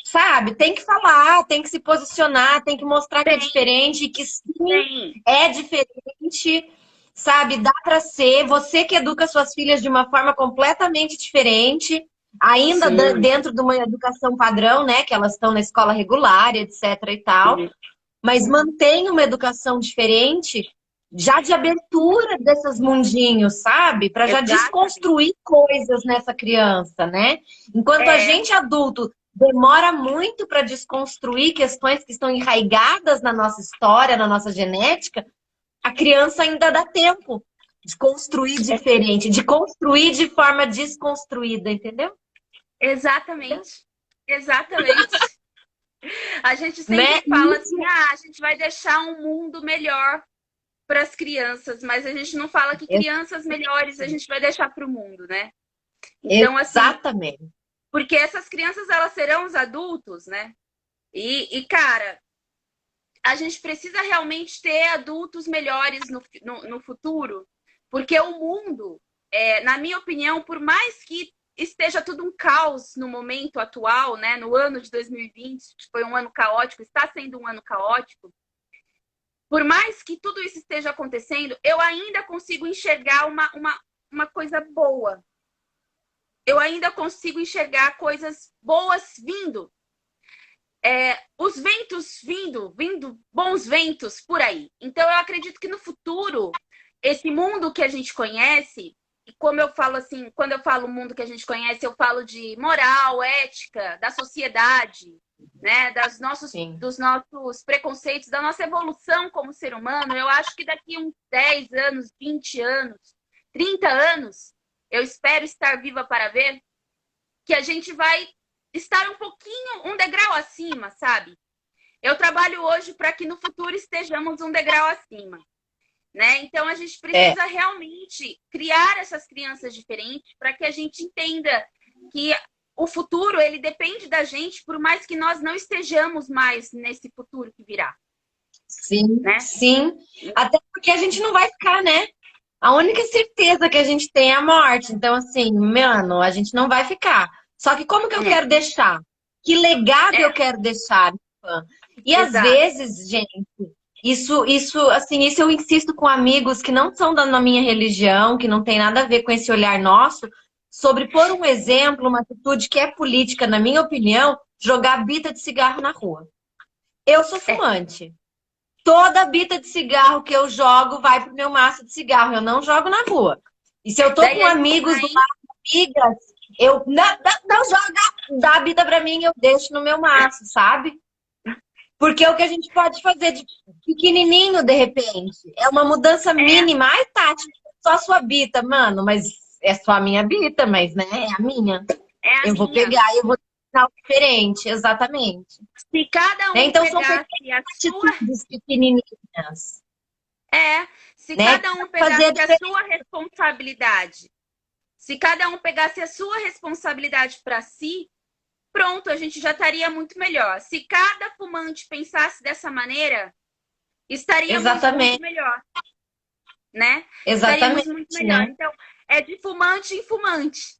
sabe, tem que falar, tem que se posicionar, tem que mostrar que é tem, diferente, que sim, tem. é diferente, sabe? Dá para ser. Você que educa suas filhas de uma forma completamente diferente, ainda Sim, dentro de uma educação padrão, né? Que elas estão na escola regular, etc. e tal, sim, mas mantém uma educação diferente. Já de abertura desses mundinhos, sabe? Para já exatamente. desconstruir coisas nessa criança, né? Enquanto a É, gente adulto demora muito para desconstruir questões que estão enraigadas na nossa história, na nossa genética, a criança ainda dá tempo de construir diferente, de construir de forma desconstruída, entendeu? exatamente. Exatamente. A gente Né? sempre fala assim: ah, a gente vai deixar um mundo melhor para as crianças, mas a gente não fala que crianças melhores a gente vai deixar para o mundo, né? Então, assim, Exatamente. porque essas crianças elas serão os adultos, né? Cara, a gente precisa realmente ter adultos melhores no futuro, porque o mundo, na minha opinião, por mais que esteja tudo um caos no momento atual, né, no ano de 2020, que foi um ano caótico, está sendo um ano caótico, por mais que tudo isso esteja acontecendo, eu ainda consigo enxergar uma coisa boa. Eu ainda consigo enxergar coisas boas vindo, os ventos vindo, bons ventos por aí. Então eu acredito que no futuro, esse mundo que a gente conhece, como eu falo assim, quando eu falo o mundo que a gente conhece, eu falo de moral, ética, da sociedade, né? Sim. Dos nossos preconceitos, da nossa evolução como ser humano. Eu acho que daqui uns 10 anos, 20 anos, 30 anos, eu espero estar viva para ver que a gente vai estar um pouquinho, um degrau acima, sabe? Eu trabalho hoje para que no futuro estejamos um degrau acima, né? Então a gente É, precisa realmente criar essas crianças diferentes para que a gente entenda que o futuro ele depende da gente, por mais que nós não estejamos mais nesse futuro que virá, sim, né? sim. Até porque a gente não vai ficar, né? A única certeza que a gente tem é a morte. Então, assim, mano, a gente não vai ficar. Só que como que eu É, quero deixar? Que legado é, eu quero deixar? E às exato. vezes, gente, isso eu insisto com amigos que não são da na minha religião, que não tem nada a ver com esse olhar nosso, sobre, por um exemplo, uma atitude que é política, na minha opinião, jogar bita de cigarro na rua. Eu sou É. fumante. Toda bita de cigarro que eu jogo vai pro meu maço de cigarro. Eu não jogo na rua. E se eu tô Daí com a gente amigos do vai. lado, amigas, eu não joga, dá a bita pra mim, eu deixo no meu maço, sabe? Porque é o que a gente pode fazer de pequenininho, de repente. É uma mudança É, mínima. Ai, Tati, só a sua bita, mano, mas é só a minha bita, mas né, é a minha. é a Eu vou minha. pegar e eu vou dar algo diferente, exatamente. Se cada Né? um Então são pegasse pequenas a sua. atitudes pequenininhas, É, se né? Que cada um vão fazer a pegasse a diferença. sua responsabilidade. Se cada um pegasse a sua responsabilidade para si, pronto, a gente já estaria muito melhor. Se cada fumante pensasse dessa maneira, estaríamos muito Exatamente, melhor, né? Estaríamos exatamente, muito melhor. né? Então, é de fumante em fumante.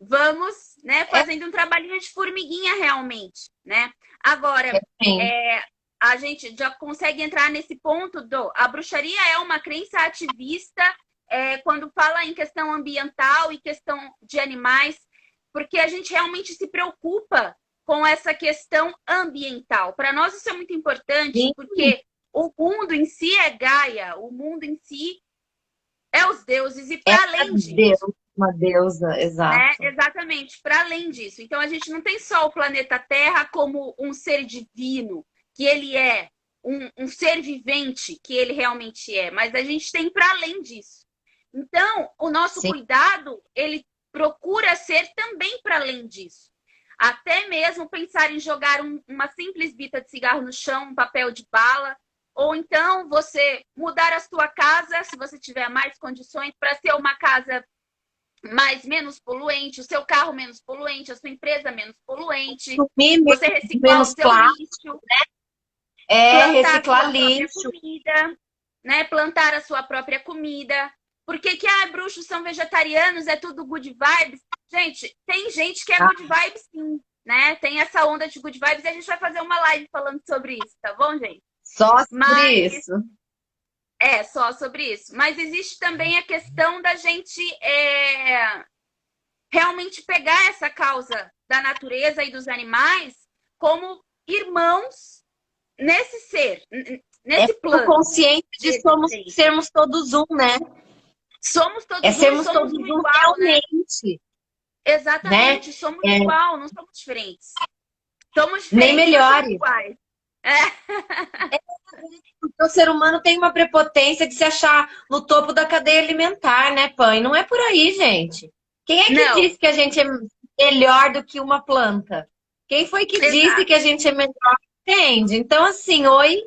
Vamos, né, É fazendo um trabalhinho de formiguinha realmente, né? Agora, assim, é, a gente já consegue entrar nesse ponto do a bruxaria é uma crença ativista quando fala em questão ambiental e questão de animais, porque a gente realmente se preocupa com essa questão ambiental. Para nós isso é muito importante, sim, porque o mundo em si é Gaia, o mundo em si é os deuses, e é para uma além disso, Deus, uma deusa, né? exato. Exatamente, para além disso. Então a gente não tem só o planeta Terra como um ser divino, que ele é um ser vivente, que ele realmente é, mas a gente tem para além disso. Então, o nosso Sim, cuidado, ele procura ser também para além disso. Até mesmo pensar em jogar uma simples bita de cigarro no chão, um papel de bala, ou então você mudar a sua casa, se você tiver mais condições, para ser uma casa mais menos poluente, o seu carro menos poluente, a sua empresa menos poluente, consumir você reciclar o menos seu plástico, lixo, plantar a reciclar sua própria lixo. comida, né? Plantar a sua própria comida. Por que que bruxos são vegetarianos, é tudo good vibes? Gente, tem gente que é Ah, good vibes sim, né? Tem essa onda de good vibes e a gente vai fazer uma live falando sobre isso, tá bom, gente? só sobre Mas isso. só sobre isso. Mas existe também a questão da gente realmente pegar essa causa da natureza e dos animais como irmãos nesse ser, É nesse ter plano consciência de de existência. sermos todos um, né? Somos É todos um e sermos somos todos um um igual, né? realmente, né? Exatamente, somos É, igual, não somos diferentes. Somos nem diferentes, mas somos melhores. iguais. É. Porque o ser humano tem uma prepotência de se achar no topo da cadeia alimentar, né, Pã? E não é por aí, gente. Quem é que Não, disse que a gente é melhor do que uma planta? Quem foi que disse exato, que a gente é melhor? Entende? Então, assim, oi,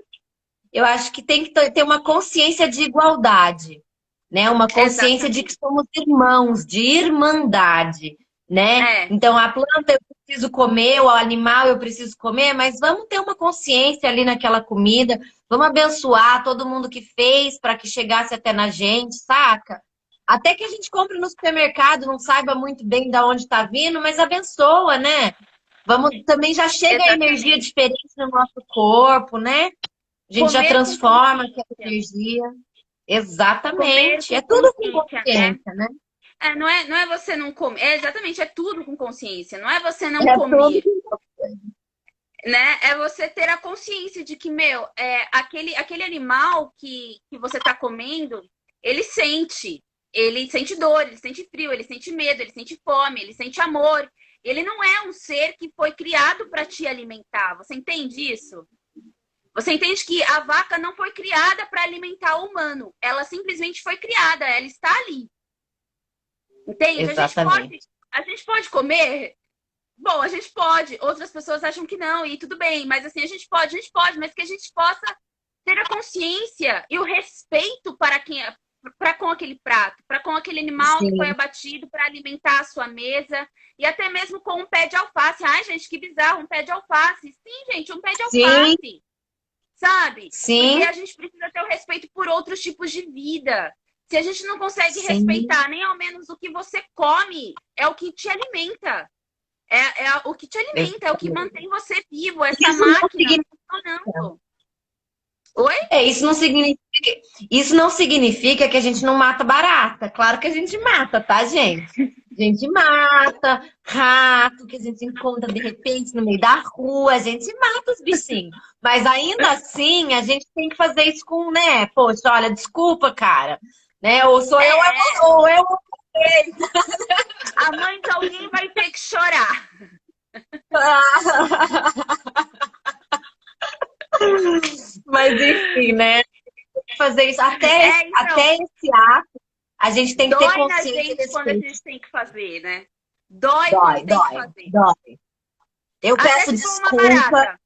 eu acho que tem que ter uma consciência de igualdade, né? Uma consciência de que exatamente. somos irmãos, de irmandade, né? É, Então, a planta eu preciso comer, o animal eu preciso comer, mas vamos ter uma consciência ali naquela comida, vamos abençoar todo mundo que fez para que chegasse até na gente, saca? Até que a gente compre no supermercado, não saiba muito bem de onde está vindo, mas abençoa, né? Vamos, também já chega a energia exatamente. diferente no nosso corpo, né? A gente já Comer com transforma aquela consciência. energia. Comer Exatamente. É com tudo com consciência, né? consciência, né? Não é você não comer. Exatamente, é tudo com consciência. Não é você não É tudo comer, com né? É você ter a consciência de que, meu, aquele animal que você está comendo, ele sente. Ele sente dor, ele sente frio, ele sente medo, ele sente fome, ele sente amor. Ele não é um ser que foi criado para te alimentar. Você entende isso? Você entende que a vaca não foi criada para alimentar o humano. Ela simplesmente foi criada, ela está ali. Entende? Exatamente. A gente pode comer? Bom, a gente pode. Outras pessoas acham que não, e tudo bem. Mas assim, a gente pode, mas que a gente possa ter a consciência e o respeito para quem é, para com aquele prato, para com aquele animal que foi Sim, abatido para alimentar a sua mesa, e até mesmo com um pé de alface. Ai, gente, que bizarro, um pé de alface. Sim, gente, um pé de sim, alface, sabe? Porque sim, a gente precisa ter o respeito por outros tipos de vida. Se a gente não consegue sim. respeitar nem ao menos o que você come, é o que te alimenta. O que te alimenta, é o que Exatamente. mantém você vivo, essa Isso não máquina significa, funcionando. Oi? isso não significa que a gente não mata barata. Claro que a gente mata, tá, gente? A gente mata rato que a gente encontra de repente no meio da rua, a gente mata os bichinhos. Mas ainda assim, a gente tem que fazer isso com, né? Poxa, olha, desculpa, cara. Né? Ou sou eu, É, ou eu. a mãe de alguém vai ter que chorar. Mas enfim, né? Fazer isso Então, até esse ato, a gente tem que ter dói na consciência e gente quando a respeito. gente tem que fazer, né? Dói quando Dói, tem que dói, fazer. dói. Eu Até peço se for uma desculpa, barata.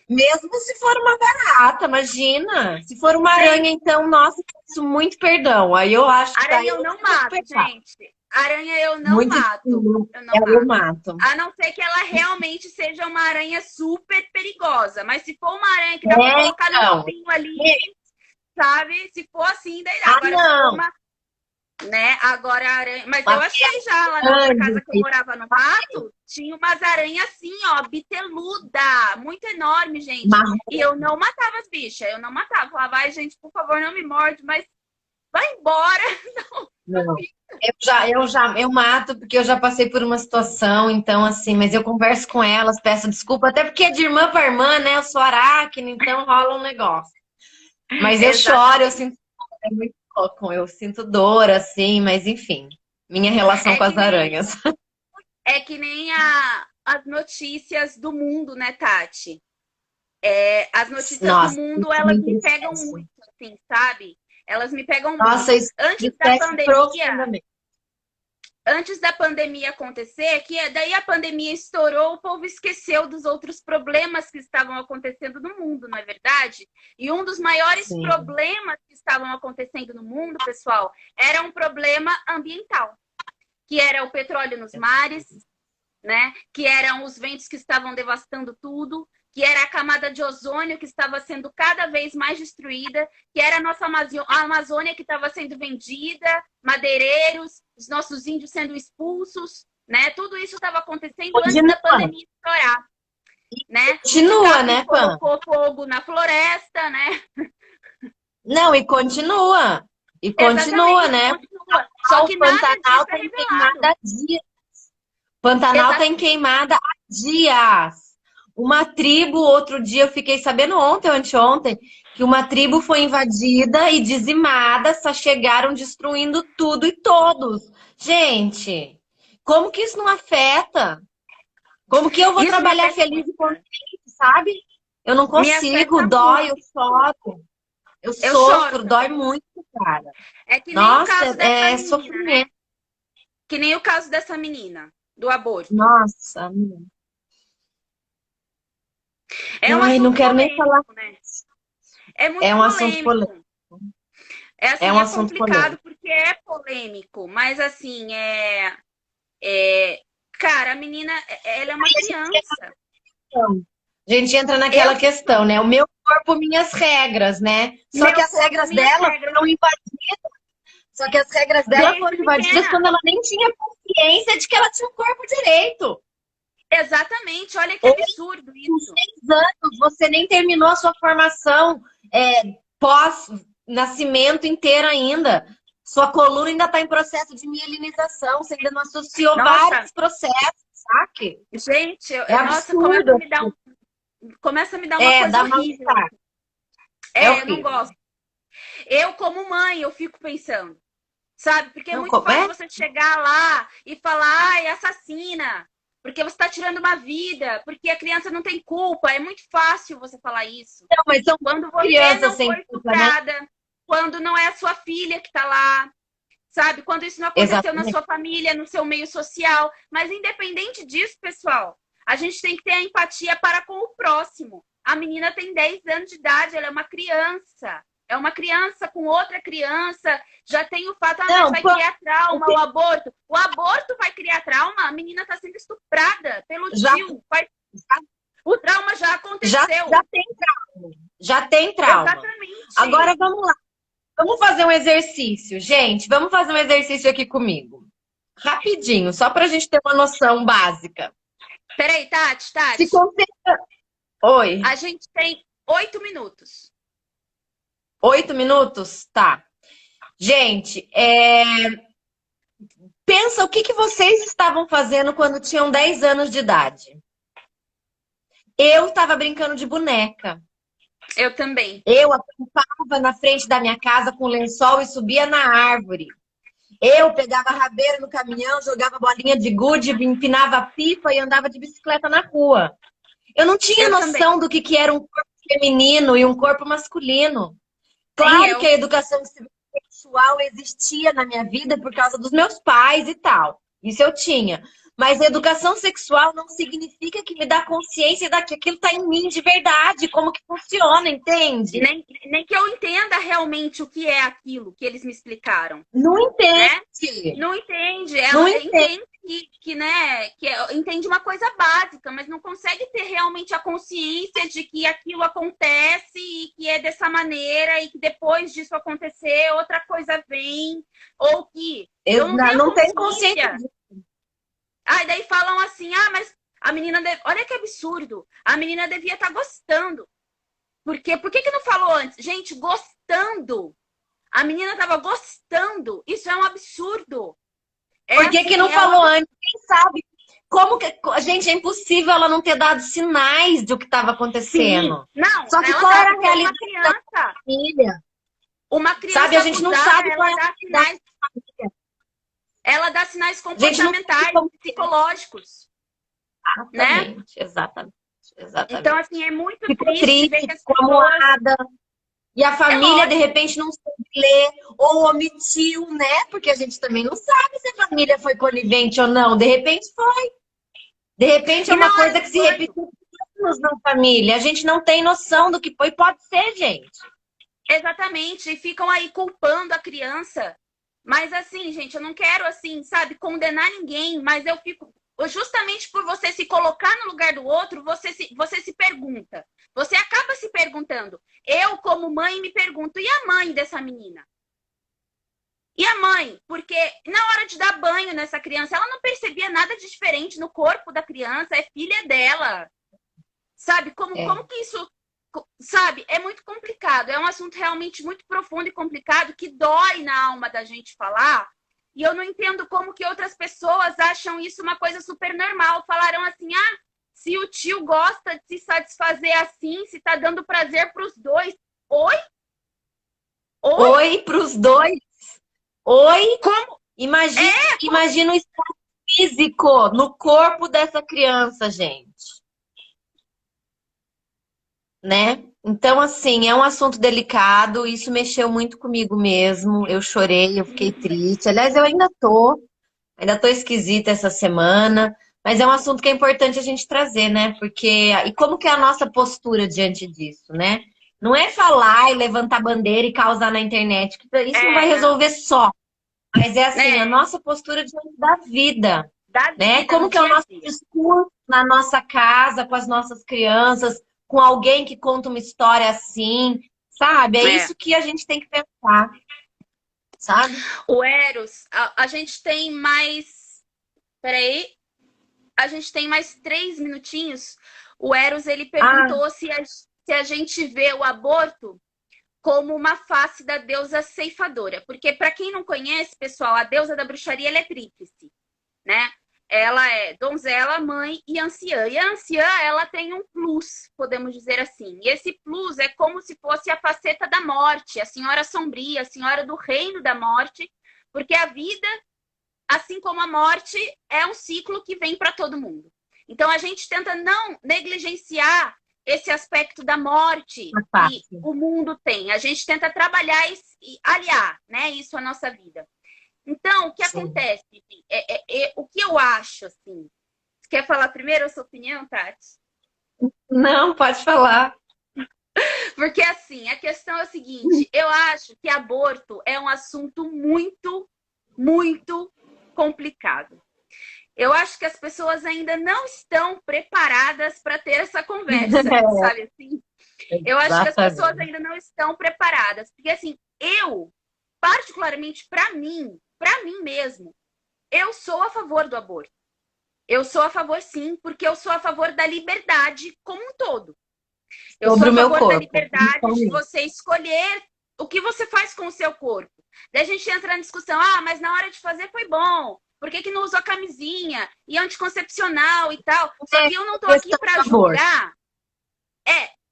mesmo se for uma barata, imagina. Se for uma aranha, Gente, então, nossa, peço muito perdão. Aí eu acho que daí aranha eu eu não vou mato, pegar. gente. Aranha eu não Muito mato. difícil. Eu não Eu mato. mato. A não ser que ela realmente seja uma aranha super perigosa. Mas se for uma aranha que dá pra É, colocar no então. copinho ali, sabe? Se for assim, daí dá. Ah, Agora, se for não. uma, né? Agora a aranha. Mas eu Uma achei já lá na outra casa grande. que eu morava no mato, tinha umas aranhas assim, ó, biteluda, muito enorme, gente. Marrom, E eu não matava as bichas, eu não matava. Falava, vai, gente, por favor, não me morde, mas vai embora. não. Eu mato porque eu já passei por uma situação, então assim, mas eu converso com elas, peço desculpa, até porque é de irmã para irmã, né? Eu sou aracne, então rola um negócio. Mas eu choro, eu Exatamente. sinto, é muito louco, eu sinto dor, assim, mas enfim, minha relação É com que as nem, aranhas. é que nem as notícias do mundo, né, Tati? As notícias do Nossa, mundo, isso elas me me pegam entristece. muito, assim, sabe? Elas me pegam Nossa, muito. isso me entristece profundamente. Antes da pandemia acontecer, daí a pandemia estourou, o povo esqueceu dos outros problemas que estavam acontecendo no mundo, não é verdade? E um dos maiores Sim. problemas que estavam acontecendo no mundo, pessoal, era um problema ambiental, que era o petróleo nos mares, né? Que eram os ventos que estavam devastando tudo, que era a camada de ozônio que estava sendo cada vez mais destruída, que era a nossa a Amazônia que estava sendo vendida, madeireiros, os nossos índios sendo expulsos, né? Tudo isso estava acontecendo antes da Continua, pandemia estourar, né? O continua, DiCaprio né, Pan? colocou fogo na floresta, né? Não, e continua. E continua, Exatamente, né? continua. Só O que nada Pantanal disso é tá em queimada revelado. há dias. Pantanal tá em Exatamente. queimada há dias. Uma tribo, outro dia eu fiquei sabendo ontem ou anteontem, que uma tribo foi invadida e dizimada, só chegaram destruindo tudo e todos. Gente, como que isso não afeta? Como que eu vou Isso me trabalhar afeta feliz muito. e contente, sabe? Eu não Me consigo, afeta dói, eu muito. choro, eu Eu choro sofro, dói também. muito, cara. É que nem o Nossa, caso dessa é menina, né? sofrimento. Que nem o caso dessa menina, do aborto. Nossa, É um ai, não assunto quero nem falar. polêmico, né? É É muito um assunto polêmico. polêmico. É É assim, um é assunto complicado polêmico. porque é polêmico, mas assim, é... Cara, a menina, ela é uma criança. Então, a gente entra Eu naquela sinto questão, né? O meu corpo, minhas regras, né? Só que meu as corpo, regras minhas dela regras. foram invadidas. Só que as regras dela Desde foram invadidas pequena. quando ela nem tinha consciência de que ela tinha um corpo direito. Exatamente, olha que Ou absurdo com isso. 6 anos, você nem terminou a sua formação pós-nascimento inteira ainda. Sua coluna ainda está em processo de mielinização. Você ainda não associou Nossa, vários processos, saque? gente, É nossa, absurdo. começa a me dar uma É, coisa dá horrível. mal-estar. É Eu não horrível. gosto. Eu, como mãe, eu fico pensando. sabe? Porque é Não, muito como fácil é? você chegar lá e falar, ai, assassina, porque você está tirando uma vida, porque a criança não tem culpa. É muito fácil você falar isso. Não, mas são Quando você crianças não sem foi culpa, né? estuprada, quando não é a sua filha que está lá, sabe? Quando isso não aconteceu na Exatamente. sua família, no seu meio social. Mas independente disso, pessoal, a gente tem que ter a empatia para com o próximo. A menina tem 10 anos de idade, ela é uma criança. É uma criança com outra criança. Já tem o fato, ah, mas Não, vai pô, criar trauma, o aborto. O aborto vai criar trauma? A menina está sendo estuprada pelo já, tio. O trauma já já aconteceu. tem trauma. Já tem trauma. Agora Exatamente. vamos lá. Vamos fazer um exercício, gente. Vamos fazer um exercício aqui comigo. Rapidinho, só para a gente ter uma noção básica. Peraí, Tati, Se Tati. concentra. Oi. A gente tem 8 minutos. 8 minutos? Tá. Gente, pensa o que que vocês estavam fazendo quando tinham 10 anos de idade. Eu estava brincando de boneca. Eu também. Eu acampava na frente da minha casa com lençol e subia na árvore. Eu pegava rabeira no caminhão, jogava bolinha de gude, empinava pipa e andava de bicicleta na rua. Eu não tinha Eu também. noção do que era um corpo feminino e um corpo masculino. Nem Claro que eu. a educação sexual existia na minha vida por causa dos meus pais e tal. Isso eu tinha. Mas a educação sexual não significa que me dá consciência de que aquilo está em mim de verdade, como que funciona, entende? Nem que eu entenda realmente o que é aquilo que eles me explicaram, Não né? entende. Não entende. Não Ela entende. entende né, entende uma coisa básica, mas não consegue ter realmente a consciência de que aquilo acontece e que é dessa maneira e que depois disso acontecer, outra coisa vem, ou que eu não tenho Não tem consciência consciência. disso. Aí daí falam assim, ah, mas a menina... Olha que absurdo. A menina devia estar gostando. Por que não falou antes? Gente, gostando. A menina estava gostando. Isso é um absurdo. É Por que que assim, não falou antes? Quem sabe? Como que... Gente, é impossível ela não ter dado sinais do que estava Sim. acontecendo. Não, Só que ela qual dá era a porque é uma realidade da criança. família? Uma Sabe, criança a gente não abusada, sabe qual é a realidade. ela dá sinais A gente não sabe comportamentais, como que é. psicológicos, né? Exatamente, exatamente, Então, exatamente. assim, é muito Ficou triste ver triste, que as ficou pessoas... amuada. E a É família, de lógico. repente, não soube ler ou omitiu, né? Porque a gente também não sabe se a família foi conivente ou não. De repente foi. De repente é E na uma hora coisa do que se banho, repetiu por anos na família. A gente não tem noção do que foi. Pode ser, gente. exatamente, e ficam aí culpando a criança. Mas assim, gente, eu não quero assim, sabe, condenar ninguém, mas eu fico justamente por você se colocar no lugar do outro, você se pergunta. Você acaba se perguntando. Eu, como mãe, me pergunto, e a mãe dessa menina? E a mãe? Porque na hora de dar banho nessa criança, ela não percebia nada de diferente no corpo da criança, é filha dela. Sabe? É. Como que isso. Sabe? É muito complicado. É um assunto realmente muito profundo e complicado que dói na alma da gente falar. E eu não entendo como que outras pessoas acham isso uma coisa super normal. Falaram assim: ah, se o tio gosta de se satisfazer assim, se tá dando prazer pros dois. Oi? Oi? Oi pros dois. Oi. Como? Imagina, É, imagina o estado físico no corpo dessa criança, gente. Né? Então, assim, é um assunto delicado, isso mexeu muito comigo mesmo. Eu chorei, eu fiquei triste. Aliás, eu ainda tô esquisita essa semana, mas é um assunto que é importante a gente trazer, né? Porque, e como que é a nossa postura diante disso, né? Não é falar e levantar bandeira e causar na internet, que isso não vai não. resolver só. Mas é assim, a É, nossa postura diante da vida, da né? vida Como no que é o dia a nosso dia. discurso na nossa casa, com as nossas crianças, com alguém que conta uma história assim, sabe? É É. isso que a gente tem que pensar, sabe? O Eros, a gente tem mais. Peraí. A gente tem mais 3 minutinhos. O Eros, ele Ah, perguntou se a gente vê o aborto como uma face da deusa ceifadora. Porque, para quem não conhece, pessoal, a deusa da bruxaria ela é tríplice, né? Ela é donzela, mãe e anciã. E a anciã, ela tem um plus, podemos dizer assim. E esse plus é como se fosse a faceta da morte, a senhora sombria, a senhora do reino da morte, Porque a vida, assim como a morte, é um ciclo que vem para todo mundo. Então a gente tenta não negligenciar esse aspecto da morte que o mundo tem. A gente tenta trabalhar e aliar, né, isso à nossa vida. Então, o que acontece? O que eu acho, assim... Você quer falar primeiro a sua opinião, Tati? Não, pode falar. Porque, assim, a questão é a seguinte. Eu acho que aborto é um assunto muito, muito complicado. Eu acho que as pessoas ainda não estão preparadas para ter essa conversa, sabe assim? Eu acho que as pessoas ainda não estão preparadas. Porque, assim, eu, particularmente para mim mesmo, eu sou a favor do aborto. Eu sou a favor, sim, porque eu sou a favor da liberdade como um todo. Eu sou a favor da liberdade de você escolher o que você faz com o seu corpo. Daí a gente entra na discussão, mas na hora de fazer foi bom. Por que não usou camisinha e anticoncepcional e tal? Só que eu não tô aqui para julgar.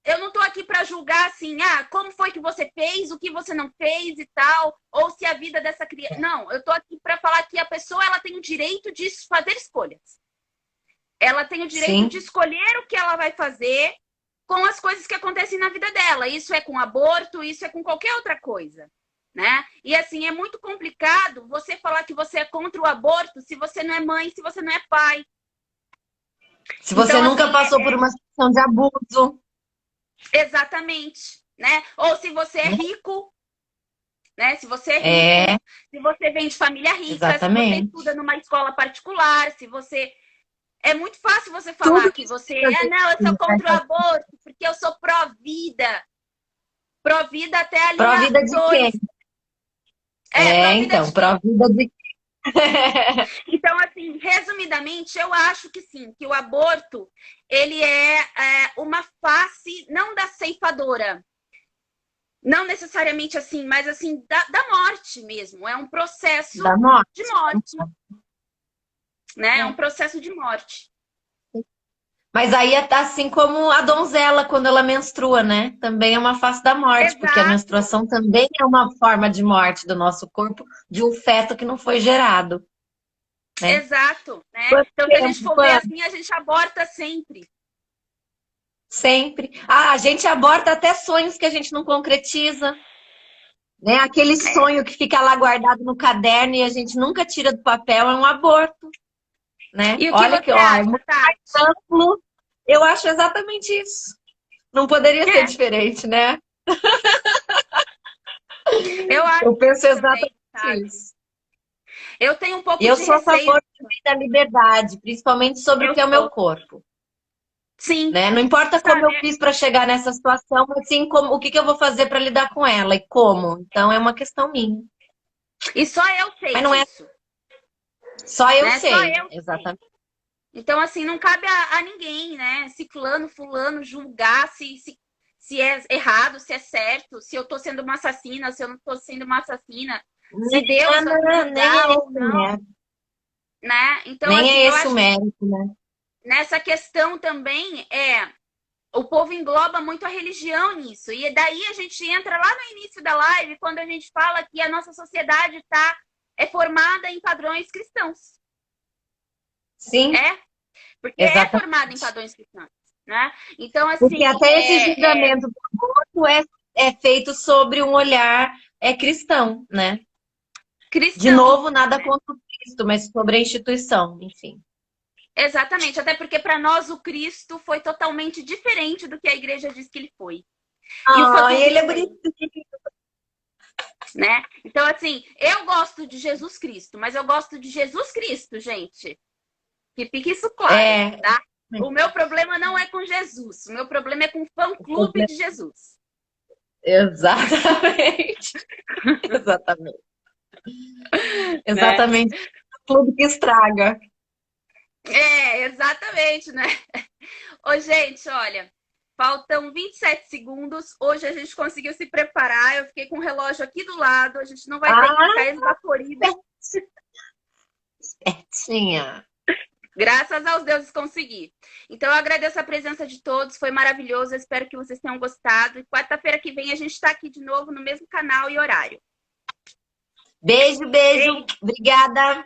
Eu não tô aqui para julgar assim, como foi que você fez, o que você não fez e tal, ou se a vida dessa criança... Não, eu tô aqui para falar que a pessoa ela tem o direito de fazer escolhas. Ela tem o direito de escolher o que ela vai fazer com as coisas que acontecem na vida dela. Isso é com aborto, isso é com qualquer outra coisa, né? E assim, é muito complicado você falar que você é contra o aborto se você não é mãe, se você não é pai. Se você então, nunca passou por uma situação de abuso. Exatamente, né? Ou se você é rico, né? Se você é rico, se você vem de família rica, exatamente. Se você estuda numa escola particular, se você... É muito fácil você falar que você não, eu sou contra o aborto, porque eu sou pró-vida. Pró-vida até a linha 2. Pró-vida de quem? Então, pró-vida de Então, assim, resumidamente, eu acho que sim, que o aborto, ele é uma face, não da ceifadora, não necessariamente assim, mas assim, da morte mesmo. É um processo de morte. Né? É um processo de morte. Mas aí, assim como a donzela, quando ela menstrua, né? Também é uma face da morte, Exato. Porque a menstruação também é uma forma de morte do nosso corpo, de um feto que não foi gerado. Né? Exato. Né? Então, se a gente for ver assim, a gente aborta sempre. Sempre. A gente aborta até sonhos que a gente não concretiza. Né? Aquele sonho que fica lá guardado no caderno e a gente nunca tira do papel é um aborto. Né? E o que olha que acha, é muito mais amplo. Eu acho exatamente isso. Não poderia ser diferente, né? Eu penso exatamente isso. Eu tenho um pouco de receio. Eu sou a favor da liberdade, principalmente sobre o que é o meu corpo. Sim. Né? Não importa como eu fiz para chegar nessa situação, mas sim como, o que eu vou fazer para lidar com ela e como. Então é uma questão minha. E só eu sei mas não disso. Só eu sei. Só eu exatamente. Sei. Então, assim, não cabe a ninguém, né? Fulano, julgar se é errado, se é certo, se eu tô sendo uma assassina, se eu não tô sendo uma assassina, se Deus vai me julgar ou não. Né? Então, nem assim, é esse o mérito, né? Nessa questão também, o povo engloba muito a religião nisso. E daí a gente entra lá no início da live, quando a gente fala que a nossa sociedade é formada em padrões cristãos. Sim. Porque exatamente. É formada em padrões cristãos. Né? Então, assim, porque até esse julgamento do aborto é feito sobre um olhar cristão, né? Cristão, de novo, nada contra o Cristo, mas sobre a instituição, enfim. Exatamente, até porque para nós o Cristo foi totalmente diferente do que a igreja diz que ele foi. E ele é bonitinho. Né? Então, assim, eu gosto de Jesus Cristo, mas eu gosto de Jesus Cristo, gente. Que fique isso claro, tá? O meu problema não é com Jesus, o meu problema é com o fã-clube de Jesus. Exatamente. Exatamente. Exatamente. Né? O clube que estraga. Exatamente, né? Ô, gente, olha, faltam 27 segundos. Hoje a gente conseguiu se preparar. Eu fiquei com o relógio aqui do lado. A gente não vai ter que ficar esbaforida. Espertinha. Graças aos deuses consegui. Então, eu agradeço a presença de todos. Foi maravilhoso. Eu espero que vocês tenham gostado. E quarta-feira que vem a gente está aqui de novo no mesmo canal e horário. Beijo, beijo. Obrigada.